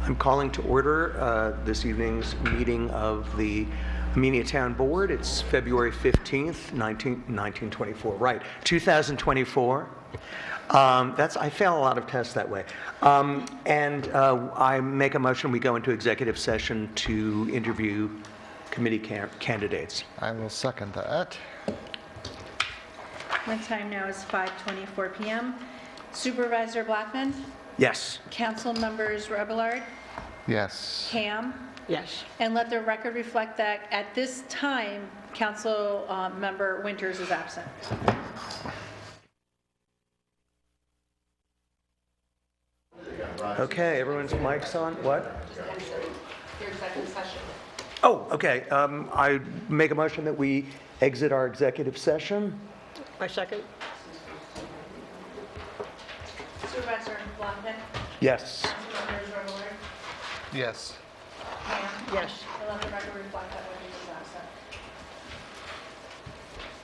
I'm calling to order this evening's meeting of the Amenia Town Board. It's February 15th, 1924, right, 2024. I fail a lot of tests that way. I make a motion we go into executive session to interview committee candidates. I will second that. The time now is 5:24 p.m. Supervisor Blackman? Yes. Council members Rebillard? Yes. Ham? Yes. And let the record reflect that at this time, Council member Winters is absent. Okay, everyone's mics on. What? Your executive session. Oh, okay. I make a motion that we exit our executive session. I second. Supervisor Blackman? Yes. Council members Rebillard? Yes. Ham? Yes. And let the record reflect that Winters is absent.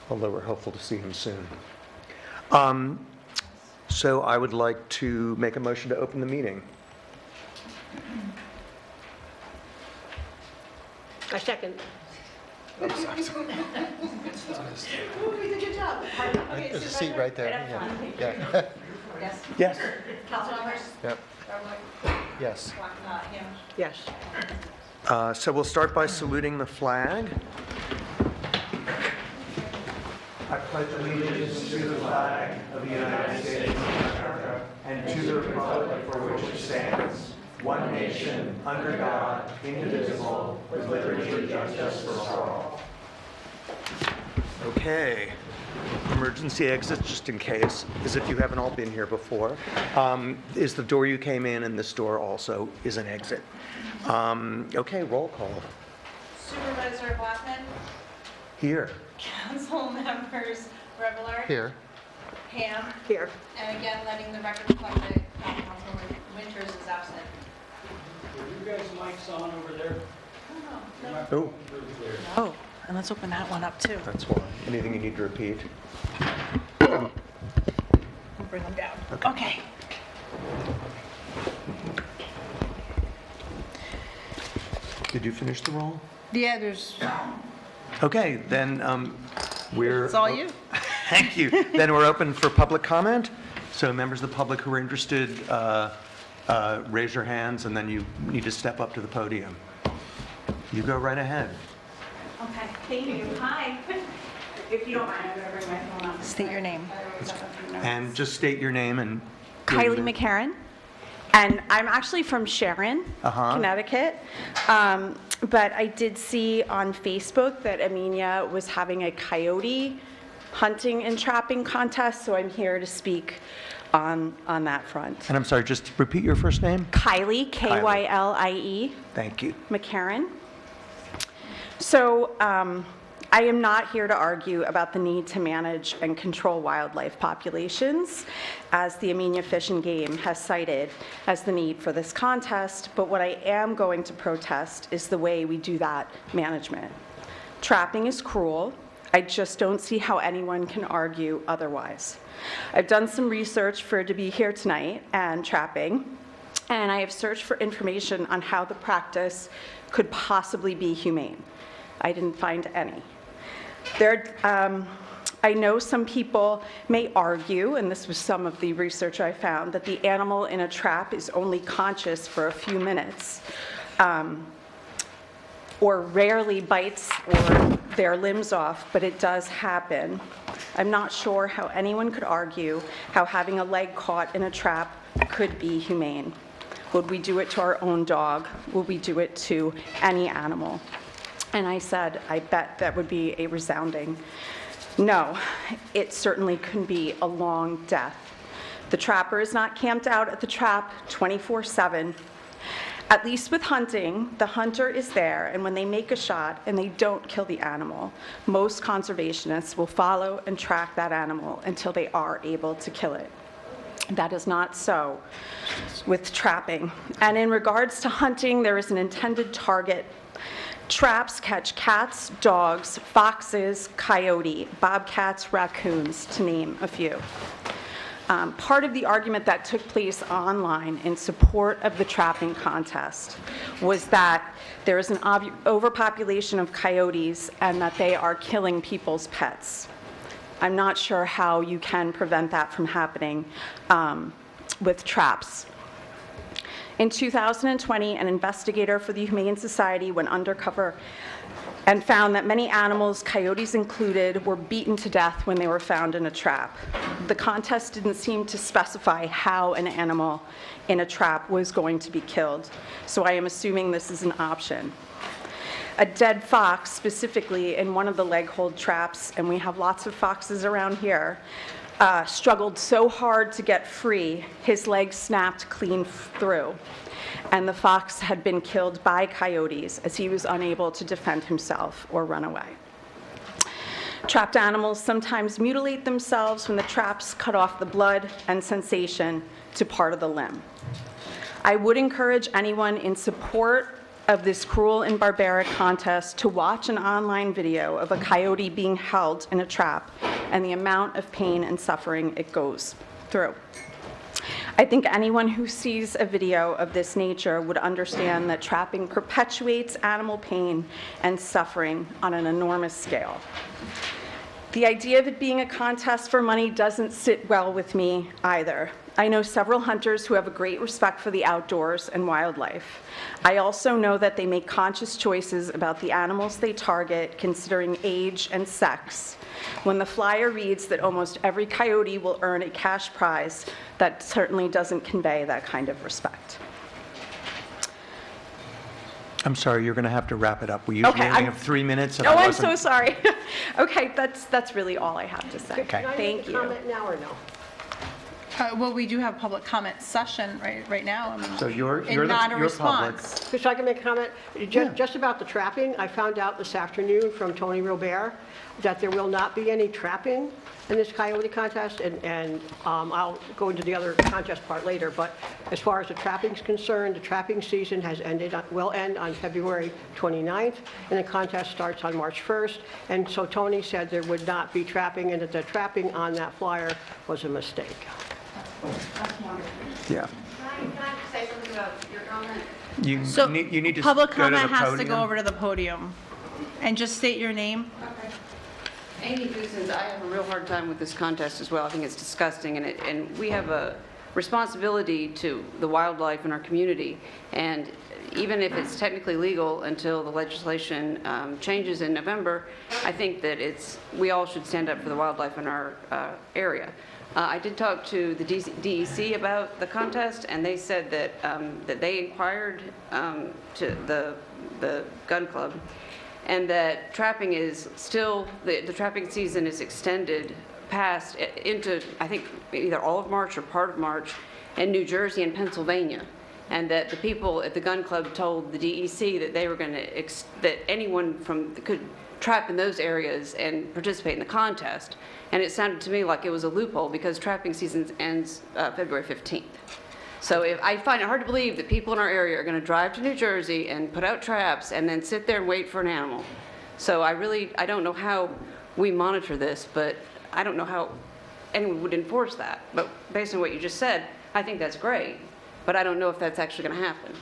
Although we're hopeful to see him soon. So I would like to make a motion to open the meeting. I second. Ooh, we did a good job. Okay, There's a seat right there. Right up front. Yeah. Yes. Yes. Council members? Yep. Rebillard? Yes. Ham? Yes. So we'll start by saluting the flag. I pledge allegiance to the flag of the United States of America and to the republic for which it stands, one nation, under God, indivisible, with liberty and justice for all. Okay. Emergency exits, just in case, as if you haven't all been here before, is the door you came in, and this door also is an exit. Okay, roll call. Supervisor Blackman? Here. Council members Rebillard? Here. Ham? Here. And again, letting the record reflect that Councilman Winters is absent. Are you guys' mics on over there? Oh, Oh, and let's open that one up too. that's why. Anything you need to repeat? We'll bring them down. Okay. Did you finish the roll? Yeah, there's, Okay, then we're... it's all you. Thank you. Then we're open for public comment. So members of the public who are interested, raise your hands, and then you need to step up to the podium. You go right ahead. Okay, thank you. Hi. If you don't mind, I'm going to bring my phone up. State your name. And just state your name and... Kylie McCarran. And I'm actually from Sharon, Connecticut. But I did see on Facebook that Amenia was having a coyote hunting and trapping contest, so I'm here to speak on that front. And I'm sorry, just repeat your first name? Kylie, K-Y-L-I-E. Thank you. McCarran. So I am not here to argue about the need to manage and control wildlife populations, as the Amenia Fish and Game has cited as the need for this contest, but what I am going to protest is the way we do that management. Trapping is cruel. I just don't see how anyone can argue otherwise. I've done some research to be here tonight and trapping, and I have searched for information on how the practice could possibly be humane. I didn't find any. I know some people may argue, and this was some of the research I found, that the animal in a trap is only conscious for a few minutes, or rarely bites or their limbs off, but it does happen. I'm not sure how anyone could argue how having a leg caught in a trap could be humane. Would we do it to our own dog? Would we do it to any animal? And I said, I bet that would be a resounding no. It certainly can be a long death. The trapper is not camped out at the trap 24/7. At least with hunting, the hunter is there, and when they make a shot and they don't kill the animal, most conservationists will follow and track that animal until they are able to kill it. That is not so with trapping. And in regards to hunting, there is an intended target. Traps catch cats, dogs, foxes, coyote, bobcats, raccoons, to name a few. Part of the argument that took place online in support of the trapping contest was that there is an overpopulation of coyotes and that they are killing people's pets. I'm not sure how you can prevent that from happening with traps. In 2020, an investigator for the Humane Society went undercover and found that many animals, coyotes included, were beaten to death when they were found in a trap. The contest didn't seem to specify how an animal in a trap was going to be killed, so I am assuming this is an option. A dead fox, specifically in one of the leg hold traps, and we have lots of foxes around here, struggled so hard to get free, his leg snapped clean through. And the fox had been killed by coyotes as he was unable to defend himself or run away. Trapped animals sometimes mutilate themselves when the traps cut off the blood and sensation to part of the limb. I would encourage anyone in support of this cruel and barbaric contest to watch an online video of a coyote being held in a trap and the amount of pain and suffering it goes through. I think anyone who sees a video of this nature would understand that trapping perpetuates animal pain and suffering on an enormous scale. The idea of it being a contest for money doesn't sit well with me either. I know several hunters who have a great respect for the outdoors and wildlife. I also know that they make conscious choices about the animals they target, considering age and sex. When the flyer reads that almost every coyote will earn a cash prize, that certainly doesn't convey that kind of respect. I'm sorry, you're going to have to wrap it up. We Okay, only have 3 minutes. and Oh, I I'm so wasn't- sorry. Okay, that's really all I have to say. Okay. Can I Thank make a you. comment now or no? Well, we do have public comment session right now. So you're And not a you're public. response. Just so I can make a comment, just about the trapping, I found out this afternoon from Tony Robert that there will not be any trapping in this coyote contest, and I'll go into the other contest part later, but as far as the trapping is concerned, the trapping season has ended, will end on February 29th, and the contest starts on March 1st, and so Tony said there would not be trapping, and that the trapping on that flyer was a mistake. Yeah. Can I say something about your comment? You need to Public go to the comment has to go podium. over to the podium. And just state your name. Amy Goosens, I have a real hard time with this contest as well. I think it's disgusting, and we have a responsibility to the wildlife in our community. And even if it's technically legal until the legislation changes in November, I think that we all should stand up for the wildlife in our area. I did talk to the DEC about the contest, and they said that that they inquired to the gun club, and that trapping is still, the trapping season is extended past into, I think, either all of March or part of March in New Jersey and Pennsylvania. And that the people at the gun club told the DEC that they were going to, that anyone could trap in those areas and participate in the contest. And it sounded to me like it was a loophole because trapping season ends February 15th. So I find it hard to believe that people in our area are going to drive to New Jersey and put out traps and then sit there and wait for an animal. So I don't know how we monitor this, but I don't know how anyone would enforce that. But based on what you just said, I think that's great. But I don't know if that's actually going to happen.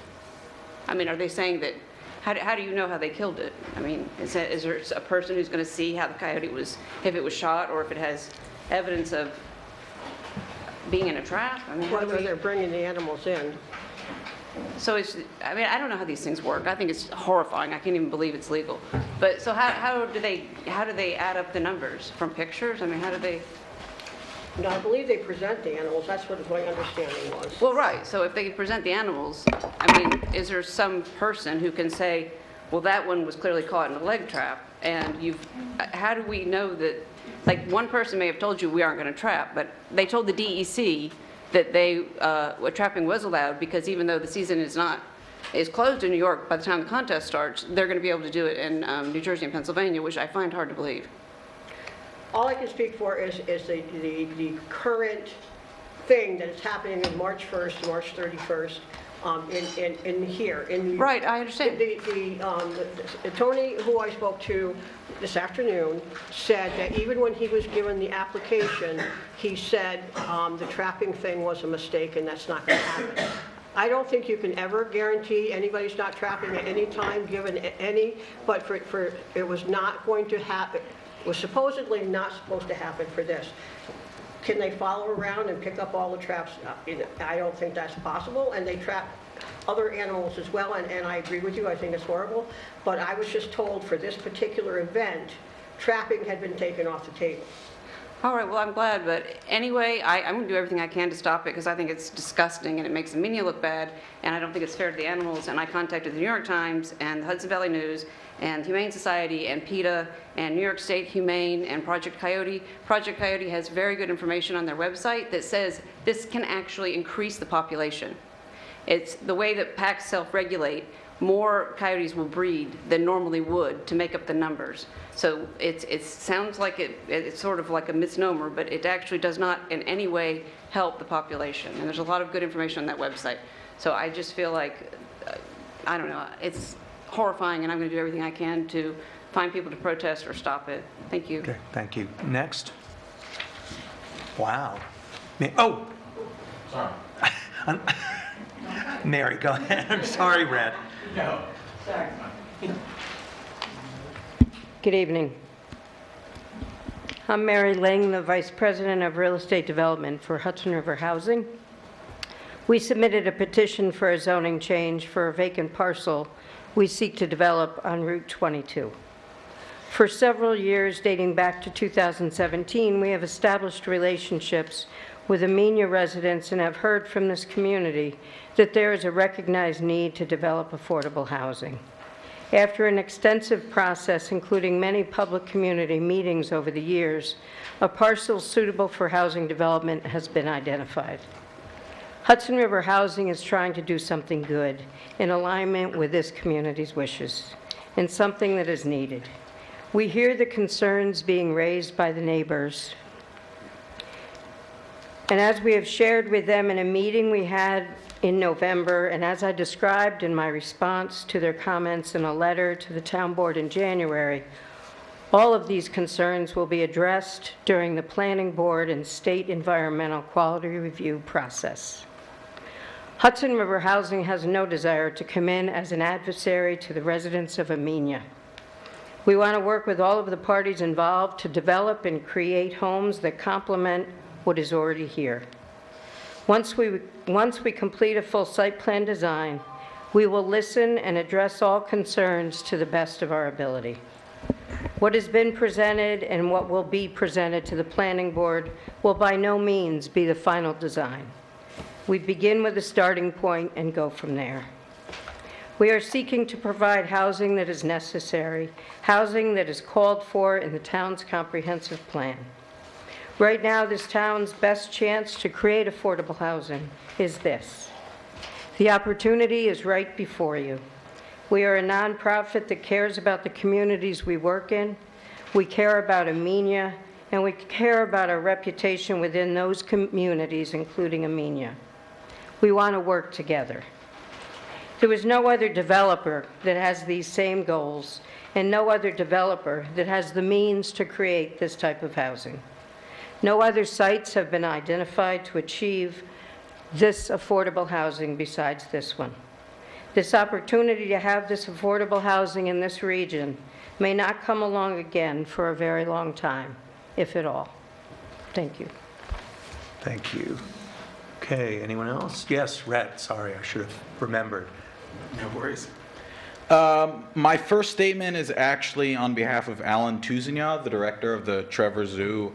I mean, are they saying that, how do you know how they killed it? I mean, is there a person who's going to see how the coyote was, if it was shot or if it has evidence of being in a trap? I mean, Whether they're bringing the animals in. So I mean, I don't know how these things work. I think it's horrifying. I can't even believe it's legal. But so how do they add up the numbers? From pictures? I mean, how do they? No, I believe they present the animals, that's what my understanding was. Well, right, so if they present the animals, I mean, is there some person who can say, well, that one was clearly caught in a leg trap, and how do we know that, like, one person may have told you we aren't going to trap, but they told the DEC that trapping was allowed because even though the season is closed in New York by the time the contest starts, they're going to be able to do it in New Jersey and Pennsylvania, which I find hard to believe. All I can speak for is the current thing that is happening on March 1st to March 31st in here, in. Right, I understand. Tony, who I spoke to this afternoon, said that even when he was given the application, he said the trapping thing was a mistake and that's not going to happen. I don't think you can ever guarantee anybody's not trapping at any time, given any, but for it was not going to happen, was supposedly not supposed to happen for this. Can they follow around and pick up all the traps? I don't think that's possible, and they trap other animals as well, and I agree with you, I think it's horrible, but I was just told for this particular event, trapping had been taken off the table. All right, well, I'm glad, but anyway, I'm going to do everything I can to stop it because I think it's disgusting and it makes Amenia look bad, and I don't think it's fair to the animals, and I contacted the New York Times and the Hudson Valley News and Humane Society and PETA and New York State Humane and Project Coyote. Project Coyote has very good information on their website that says this can actually increase the population. It's the way that packs self-regulate, more coyotes will breed than normally would to make up the numbers. So it sounds like it's sort of like a misnomer, but it actually does not in any way help the population. And there's a lot of good information on that website. So I just feel like, I don't know, it's horrifying, and I'm going to do everything I can to find people to protest or stop it. Thank you. Okay, thank you. Next. Wow. Oh! Sorry. Mary, go ahead. I'm sorry, Red. No. Good evening. I'm Mary Ling, the Vice President of Real Estate Development for Hudson River Housing. We submitted a petition for a zoning change for a vacant parcel we seek to develop on Route 22. For several years, dating back to 2017, we have established relationships with Amenia residents and have heard from this community that there is a recognized need to develop affordable housing. After an extensive process, including many public community meetings over the years, a parcel suitable for housing development has been identified. Hudson River Housing is trying to do something good in alignment with this community's wishes, and something that is needed. We hear the concerns being raised by the neighbors, and as we have shared with them in a meeting we had in November, and as I described in my response to their comments in a letter to the town board in January, all of these concerns will be addressed during the planning board and state environmental quality review process. Hudson River Housing has no desire to come in as an adversary to the residents of Amenia. We want to work with all of the parties involved to develop and create homes that complement what is already here. Once we complete a full site plan design, we will listen and address all concerns to the best of our ability. What has been presented and what will be presented to the planning board will by no means be the final design. We begin with a starting point and go from there. We are seeking to provide housing that is necessary, housing that is called for in the town's comprehensive plan. Right now, this town's best chance to create affordable housing is this. The opportunity is right before you. We are a nonprofit that cares about the communities we work in. We care about Amenia, and we care about our reputation within those communities, including Amenia. We want to work together. There is no other developer that has these same goals, and no other developer that has the means to create this type of housing. No other sites have been identified to achieve this affordable housing besides this one. This opportunity to have this affordable housing in this region may not come along again for a very long time, if at all. Thank you. Thank you. Okay, anyone else? Yes, Rhett, sorry, I should have remembered. No worries. My first statement is actually on behalf of Alan Tuzigna, the director of the Trevor Zoo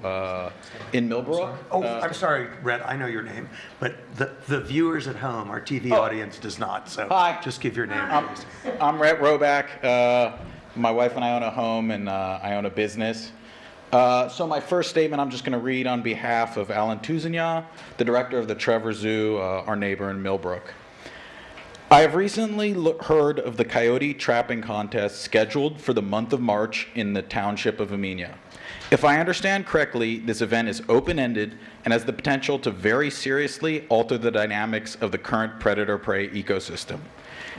in Millbrook. Oh, I'm sorry, Rhett, I know your name, but the viewers at home, our TV audience does not, so Hi. just give your name, please. I'm Rhett Roback. My wife and I own a home, and I own a business. So my first statement, I'm just going to read on behalf of Alan Tuzigna, the director of the Trevor Zoo, our neighbor in Millbrook. I have recently heard of the coyote trapping contest scheduled for the month of March in the township of Amenia. If I understand correctly, this event is open-ended and has the potential to very seriously alter the dynamics of the current predator-prey ecosystem.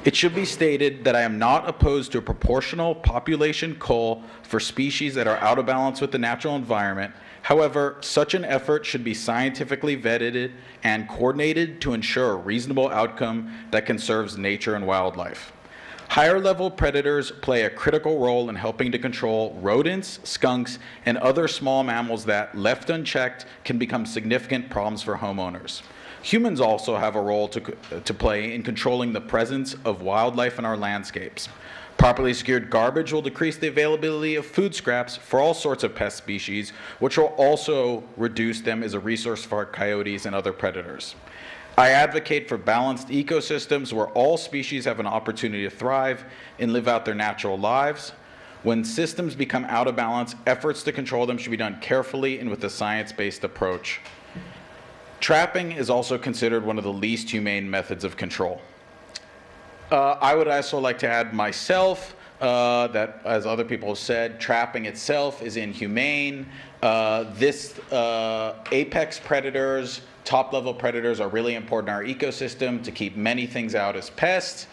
It should be stated that I am not opposed to a proportional population cull for species that are out of balance with the natural environment. However, such an effort should be scientifically vetted and coordinated to ensure a reasonable outcome that conserves nature and wildlife. Higher-level predators play a critical role in helping to control rodents, skunks, and other small mammals that, left unchecked, can become significant problems for homeowners. Humans also have a role to play in controlling the presence of wildlife in our landscapes. Properly secured garbage will decrease the availability of food scraps for all sorts of pest species, which will also reduce them as a resource for coyotes and other predators. I advocate for balanced ecosystems where all species have an opportunity to thrive and live out their natural lives. When systems become out of balance, efforts to control them should be done carefully and with a science-based approach. Trapping is also considered one of the least humane methods of control. I would also like to add myself that, as other people have said, trapping itself is inhumane. This apex predators, top-level predators are really important in our ecosystem to keep many things out as pests.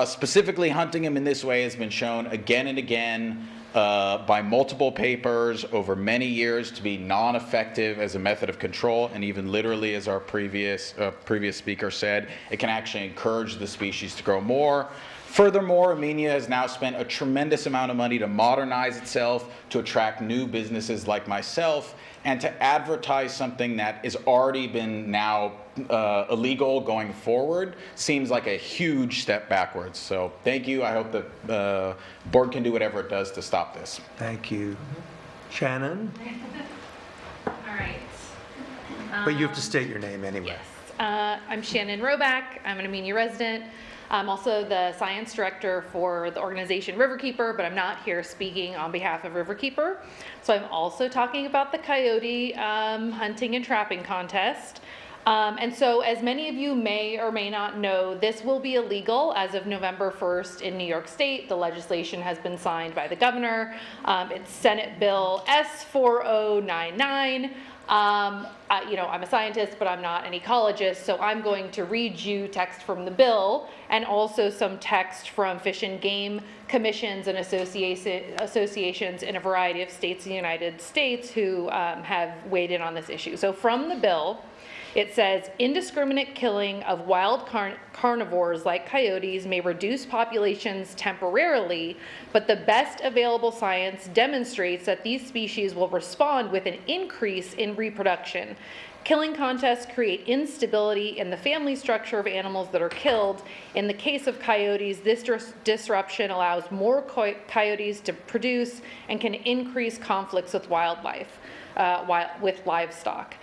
Specifically, hunting them in this way has been shown again and again by multiple papers over many years to be non-effective as a method of control, and even literally, as our previous speaker said, it can actually encourage the species to grow more. Furthermore, Amenia has now spent a tremendous amount of money to modernize itself, to attract new businesses like myself, and to advertise something that has already been now illegal going forward seems like a huge step backwards. So thank you. I hope the board can do whatever it does to stop this. Thank you. Shannon? All right. But you have to state your name anyway. Yes. I'm Shannon Roback. I'm an Amenia resident. I'm also the science director for the organization Riverkeeper, but I'm not here speaking on behalf of Riverkeeper. So I'm also talking about the coyote hunting and trapping contest. And so, as many of you may or may not know, this will be illegal as of November 1st in New York State. The legislation has been signed by the governor. It's Senate Bill S4099. I'm a scientist, but I'm not an ecologist, so I'm going to read you text from the bill and also some text from fish and game commissions and associations in a variety of states in the United States who have weighed in on this issue. So from the bill, it says, indiscriminate killing of wild carnivores like coyotes may reduce populations temporarily, but the best available science demonstrates that these species will respond with an increase in reproduction. Killing contests create instability in the family structure of animals that are killed. In the case of coyotes, this disruption allows more coyotes to produce and can increase conflicts with wildlife, with livestock.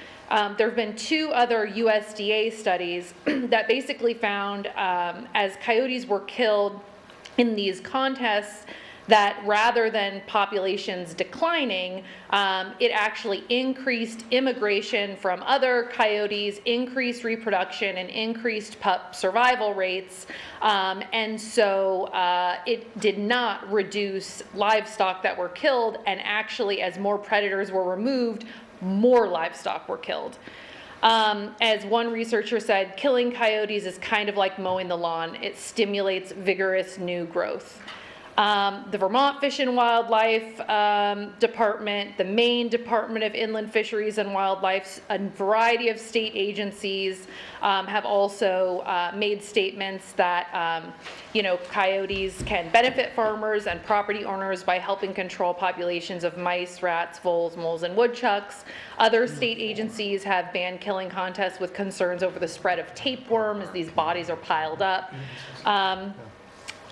There have been two other USDA studies that basically found as coyotes were killed in these contests that rather than populations declining, it actually increased immigration from other coyotes, increased reproduction, and increased pup survival rates. And so it did not reduce livestock that were killed, and actually as more predators were removed, more livestock were killed. As one researcher said, killing coyotes is kind of like mowing the lawn. It stimulates vigorous new growth. The Vermont Fish and Wildlife Department, the Maine Department of Inland Fisheries and Wildlife, a variety of state agencies have also made statements that coyotes can benefit farmers and property owners by helping control populations of mice, rats, voles, moles, and woodchucks. Other state agencies have banned killing contests with concerns over the spread of tapeworm as these bodies are piled up.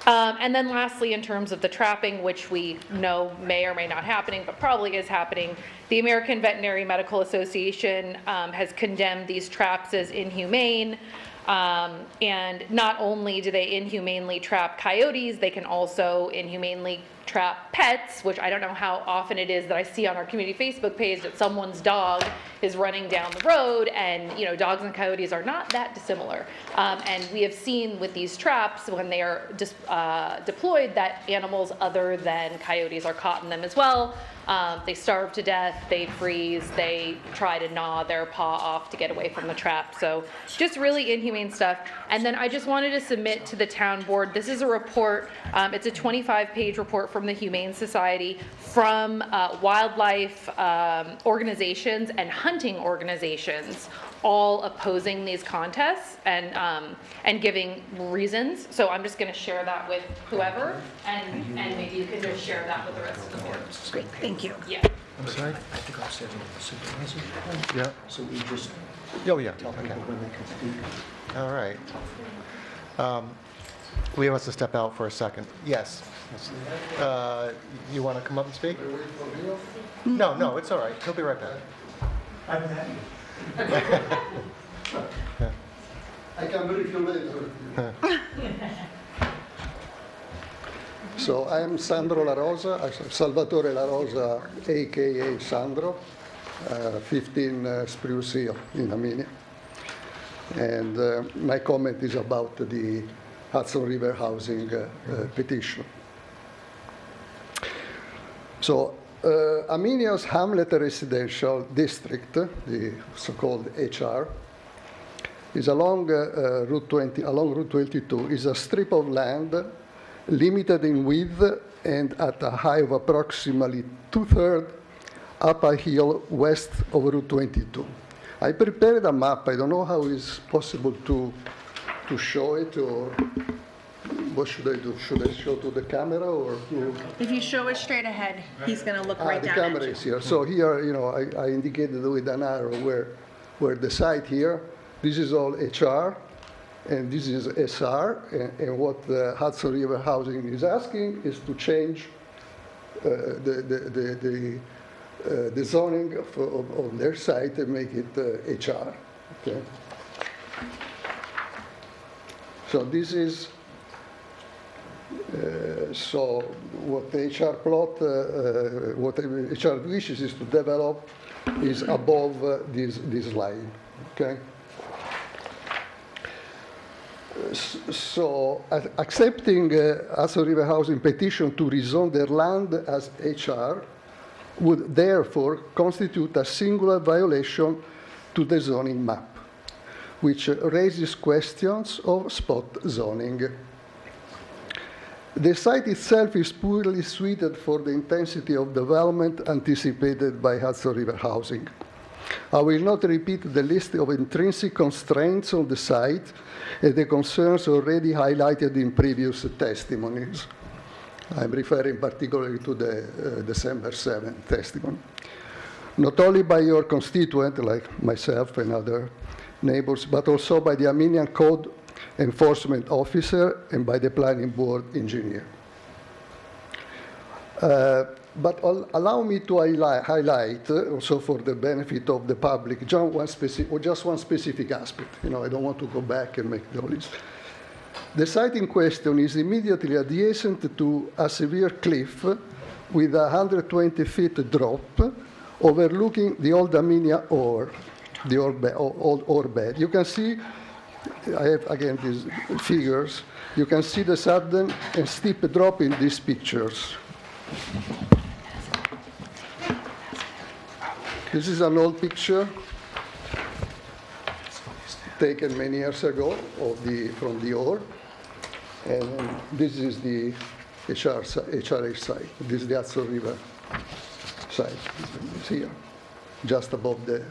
And then lastly, in terms of the trapping, which we know may or may not happening, but probably is happening, the American Veterinary Medical Association has condemned these traps as inhumane. And not only do they inhumanely trap coyotes, they can also inhumanely trap pets, which I don't know how often it is that I see on our community Facebook page that someone's dog is running down the road, and dogs and coyotes are not that dissimilar. And we have seen with these traps, when they are deployed, that animals other than coyotes are caught in them as well. They starve to death, they freeze, they try to gnaw their paw off to get away from the trap. So just really inhumane stuff. And then I just wanted to submit to the town board, this is a report, it's a 25-page report from the Humane Society, from wildlife organizations and hunting organizations, all opposing these contests and giving reasons. So I'm just going to share that with whoever, and maybe you can just share that with the rest of the board. Great, thank you. Yeah. I'm sorry? I think I'll send it to the supervisor. Yeah. So we just Oh, yeah. tell Okay. people when they can speak. All right. We have to step out for a second. Yes. You want to come up and speak? No, it's all right. He'll be right back. I'm happy. I can brief you later. So I'm Sandro La Rosa, Salvatore La Rosa, aka Sandro, 15 Spruce Hill in Amenia. And my comment is about the Hudson River housing petition. So Amenia's Hamlet Residential District, the so-called HR, is along Route 22, is a strip of land limited in width and at a height of approximately 2/3 up a hill west of Route 22. I prepared a map. I don't know how it's possible to show it, or what should I do? Should I show to the camera or to? If you show it straight ahead, he's going to look right The down camera at you. is here. So here, I indicated with an arrow where the site here. This is all HR, and this is SR. And what the Hudson River Housing is asking is to change the zoning of their site and make it HR. Okay. So this is. So what the HR plot, what HR wishes is to develop is above this line, okay? So accepting Hudson River Housing petition to rezone their land as HR would therefore constitute a singular violation to the zoning map, which raises questions of spot zoning. The site itself is poorly suited for the intensity of development anticipated by Hudson River Housing. I will not repeat the list of intrinsic constraints on the site and the concerns already highlighted in previous testimonies. I'm referring particularly to the December 7th testimony. Not only by your constituent, like myself and other neighbors, but also by the Armenian Code Enforcement Officer and by the Planning Board Engineer. But allow me to highlight, also for the benefit of the public, just one specific aspect. I don't want to go back and make the list. The site in question is immediately adjacent to a severe cliff with a 120-feet drop overlooking the old Amenia ore, the ore bed. You can see, I have again these figures, you can see the sudden and steep drop in these pictures. This is an old picture taken many years ago from the ore, and this is the HRH site. This is the Hudson River site. It's here, just above the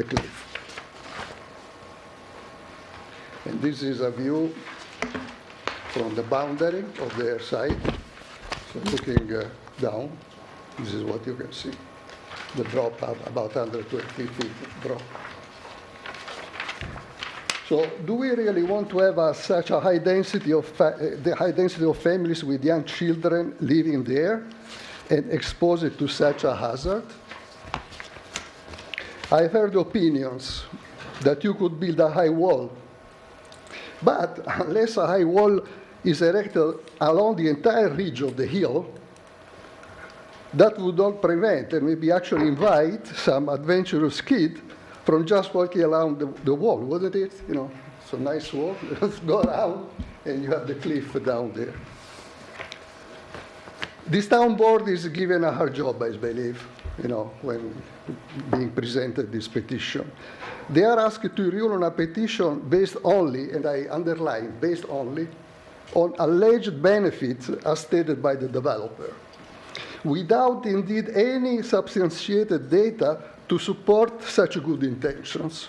cliff. And this is a view from the boundary of their site. So looking down, this is what you can see. The drop, about 120 feet drop. So do we really want to have such a high density of families with young children living there and exposed to such a hazard? I've heard opinions that you could build a high wall, but unless a high wall is erected along the entire ridge of the hill, That would not prevent and maybe actually invite some adventurous kid from just walking around the wall, wouldn't it? You know, it's a nice wall. Let's go around, and you have the cliff down there. This town board is given a hard job, I believe, you know, when being presented this petition. They are asked to rule on a petition based only, and I underline, based only, on alleged benefits as stated by the developer, without indeed any substantiated data to support such good intentions.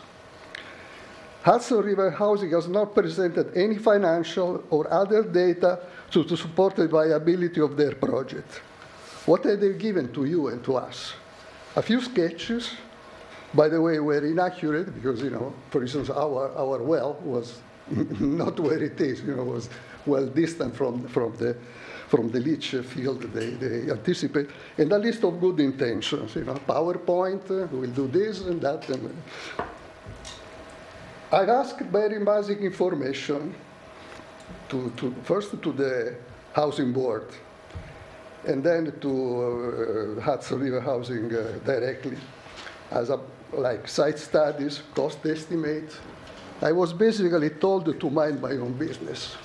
Hudson River Housing has not presented any financial or other data to support the viability of their project. What have they given to you and to us? A few sketches, by the way, were inaccurate because, you know, for instance, our well was not where it is, you know, was well distant from the leach field they anticipate, and a list of good intentions, you know, PowerPoint, we'll do this and that. And I've asked very basic information first to the housing board, and then to Hudson River Housing directly, as like site studies, cost estimates. I was basically told to mind my own business,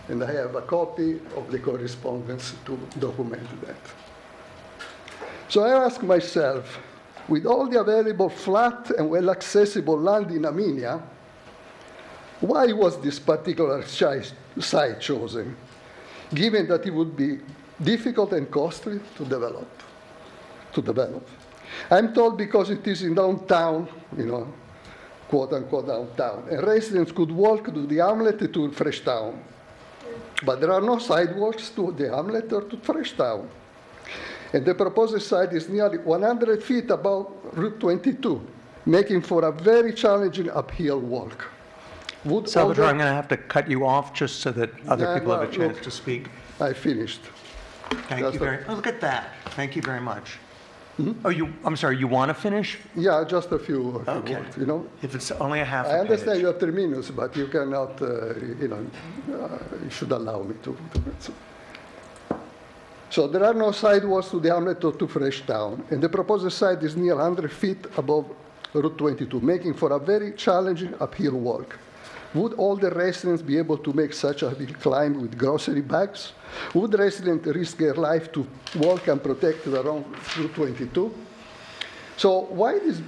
and I have a copy of the correspondence to document that. So I asked myself, with all the available flat and well-accessible land in Amenia, why was this particular site chosen, given that it would be difficult and costly to develop? I'm told because it is in downtown, you know, quote-unquote downtown, and residents could walk to the hamlet to Freshtown. But there are no sidewalks to the hamlet or to Freshtown. And the proposed site is nearly 100 feet above Route 22, making for a very challenging uphill walk. Salvatore, I'm going to have to cut you off just so that other people have a chance to speak. I finished. Thank you very much. Look at that. Thank you very much. Oh, I'm sorry, you want to finish? Yeah, just a few words, you know. If it's only a half a I understand page. you have 3 minutes, but you cannot, you know, you should allow me to. So there are no sidewalks to the hamlet or to Freshtown, and the proposed site is near 100 feet above Route 22, making for a very challenging uphill walk. Would all the residents be able to make such a hill climb with grocery bags? Would residents risk their life to walk and protect around Route 22? So why is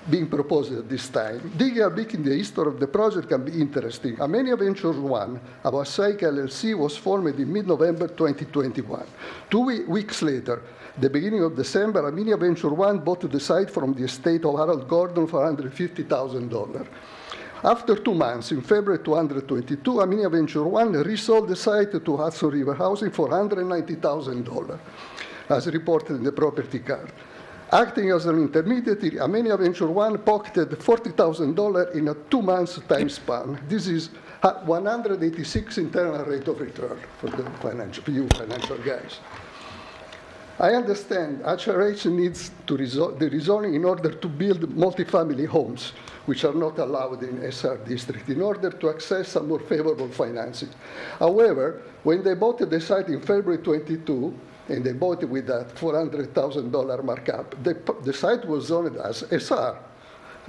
being proposed at this time? Digging a bit in the history of the project can be interesting. Amenia Ventures 1, our SAIC LLC, was formed in mid-November 2021. 2 weeks later, the beginning of December, Amenia Venture 1 bought the site from the estate of Harold Gordon for $150,000. After 2 months, in February 2022, Amenia Venture 1 resold the site to Hudson River Housing for $190,000, as reported in the property card. Acting as an intermediary, Amenia Venture 1 pocketed $40,000 in a 2 months time span. This is 186 internal rate of return for you financial guys. I understand HRH needs to the rezoning in order to build multifamily homes, which are not allowed in SR district, in order to access some more favorable financing. However, when they bought the site in February 22, and they bought it with a $400,000 markup, the site was zoned as SR,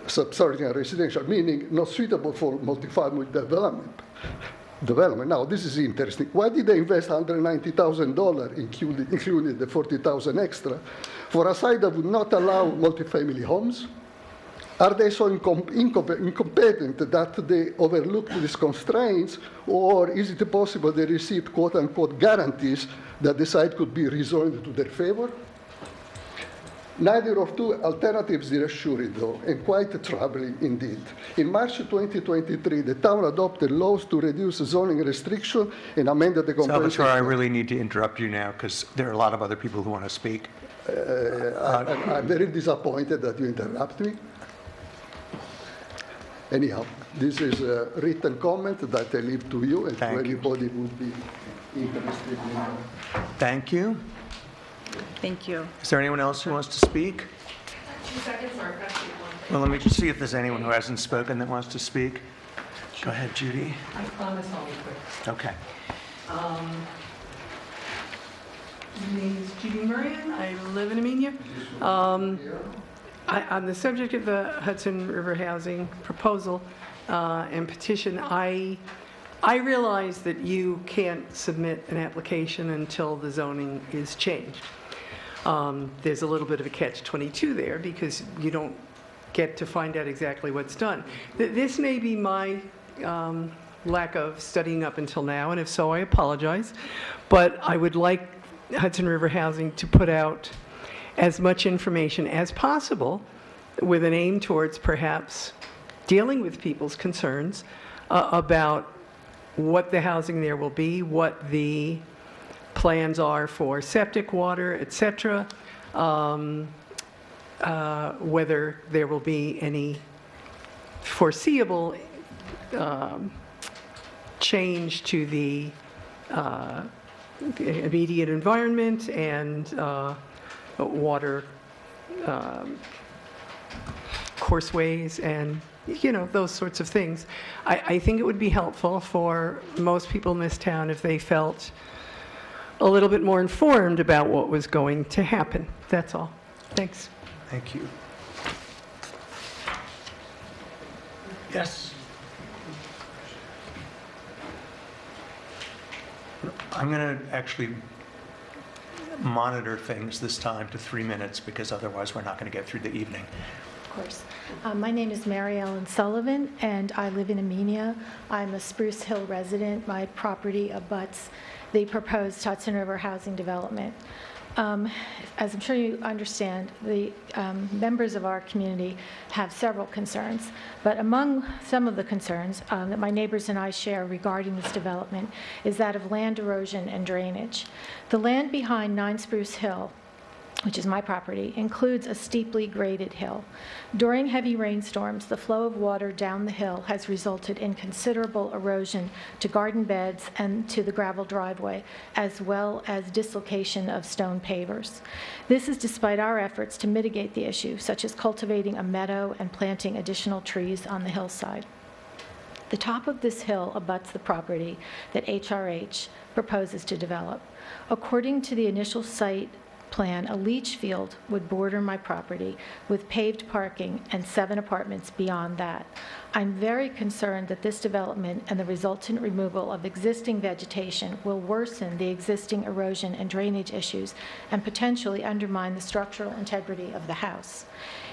subsurging residential, meaning not suitable for multifamily development. Now, this is interesting. Why did they invest $190,000, including the $40,000 extra, for a site that would not allow multifamily homes? Are they so incompetent that they overlooked these constraints, or is it possible they received quote-unquote guarantees that the site could be rezoned to their favor? Neither of two alternatives is reassuring, though, and quite troubling indeed. In March 2023, the town adopted laws to reduce zoning restriction and amended the comprehensive. Salvatore, I really need to interrupt you now because there are a lot of other people who want to speak. I'm very disappointed that you interrupt me. Anyhow, this is a written comment that I leave to you and to anybody who would be interested in. Thank you. Thank you. Is there anyone else who wants to speak? 2 seconds, sorry. Well, let me just see if there's anyone who hasn't spoken that wants to speak. Go ahead, Judy. I promise I'll be quick. Okay. My name is Judy Moran. I live in Amenia. On the subject of the Hudson River housing proposal and petition, I realize that you can't submit an application until the zoning is changed. There's a little bit of a catch-22 there because you don't get to find out exactly what's done. This may be my lack of studying up until now, and if so, I apologize. But I would like Hudson River Housing to put out as much information as possible with an aim towards perhaps dealing with people's concerns about what the housing there will be, what the plans are for septic water, et cetera, whether there will be any foreseeable change to the immediate environment and water courseways and, you know, those sorts of things. I think it would be helpful for most people in this town if they felt a little bit more informed about what was going to happen. That's all. Thanks. Thank you. Yes. I'm going to actually monitor things this time to 3 minutes because otherwise we're not going to get through the evening. Of course. My name is Mary Ellen Sullivan, and I live in Amenia. I'm a Spruce Hill resident. My property abuts the proposed Hudson River housing development. As I'm sure you understand, the members of our community have several concerns, but among some of the concerns that my neighbors and I share regarding this development is that of land erosion and drainage. The land behind 9 Spruce Hill, which is my property, includes a steeply graded hill. During heavy rainstorms, the flow of water down the hill has resulted in considerable erosion to garden beds and to the gravel driveway, as well as dislocation of stone pavers. This is despite our efforts to mitigate the issue, such as cultivating a meadow and planting additional trees on the hillside. The top of this hill abuts the property that HRH proposes to develop. According to the initial site plan, a leach field would border my property with paved parking and 7 apartments beyond that. I'm very concerned that this development and the resultant removal of existing vegetation will worsen the existing erosion and drainage issues and potentially undermine the structural integrity of the house.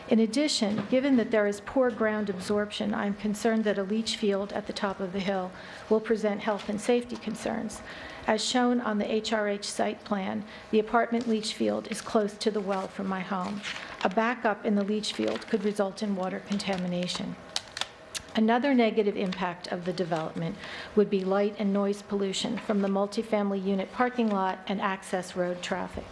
In addition, given that there is poor ground absorption, I'm concerned that a leach field at the top of the hill will present health and safety concerns. As shown on the HRH site plan, the apartment leach field is close to the well from my home. A backup in the leach field could result in water contamination. Another negative impact of the development would be light and noise pollution from the multifamily unit parking lot and access road traffic.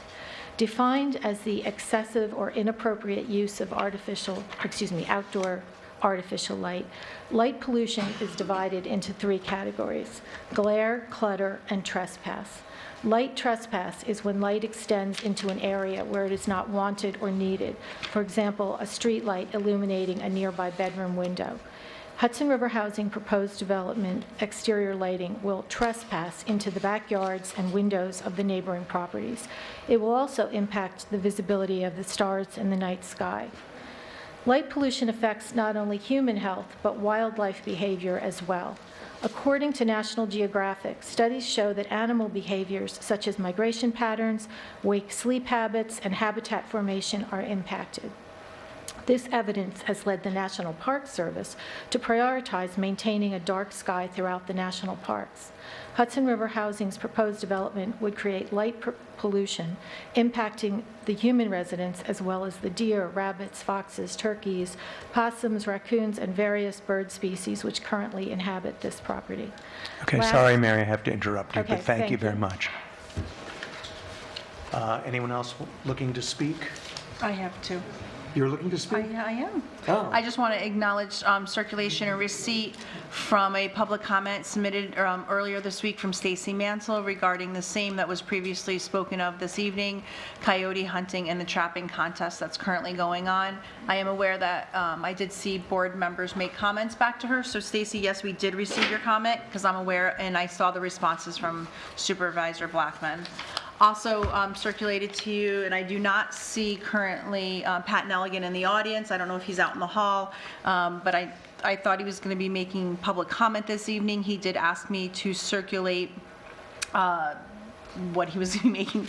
Defined as the excessive or inappropriate use of outdoor artificial light, light pollution is divided into 3 categories: glare, clutter, and trespass. Light trespass is when light extends into an area where it is not wanted or needed. For example, a street light illuminating a nearby bedroom window. Hudson River Housing proposed development exterior lighting will trespass into the backyards and windows of the neighboring properties. It will also impact the visibility of the stars in the night sky. Light pollution affects not only human health, but wildlife behavior as well. According to National Geographic, studies show that animal behaviors such as migration patterns, wake-sleep habits, and habitat formation are impacted. This evidence has led the National Park Service to prioritize maintaining a dark sky throughout the national parks. Hudson River Housing's proposed development would create light pollution, impacting the human residents as well as the deer, rabbits, foxes, turkeys, possums, raccoons, and various bird species which currently inhabit this property. Okay, sorry, Mary, I have to interrupt you, Okay, but thank you thank very you. much. Anyone else looking to speak? I have to. You're looking to speak? I am. Oh. I just want to acknowledge circulation and receipt from a public comment submitted earlier this week from Stacy Mansell regarding the same that was previously spoken of this evening, coyote hunting and the trapping contest that's currently going on. I am aware that I did see board members make comments back to her. So Stacy, yes, we did receive your comment because I'm aware and I saw the responses from Supervisor Blackman. Also circulated to you, and I do not see currently Pat Nelligan in the audience. I don't know if he's out in the hall, but I thought he was going to be making public comment this evening. He did ask me to circulate what he was going to be making.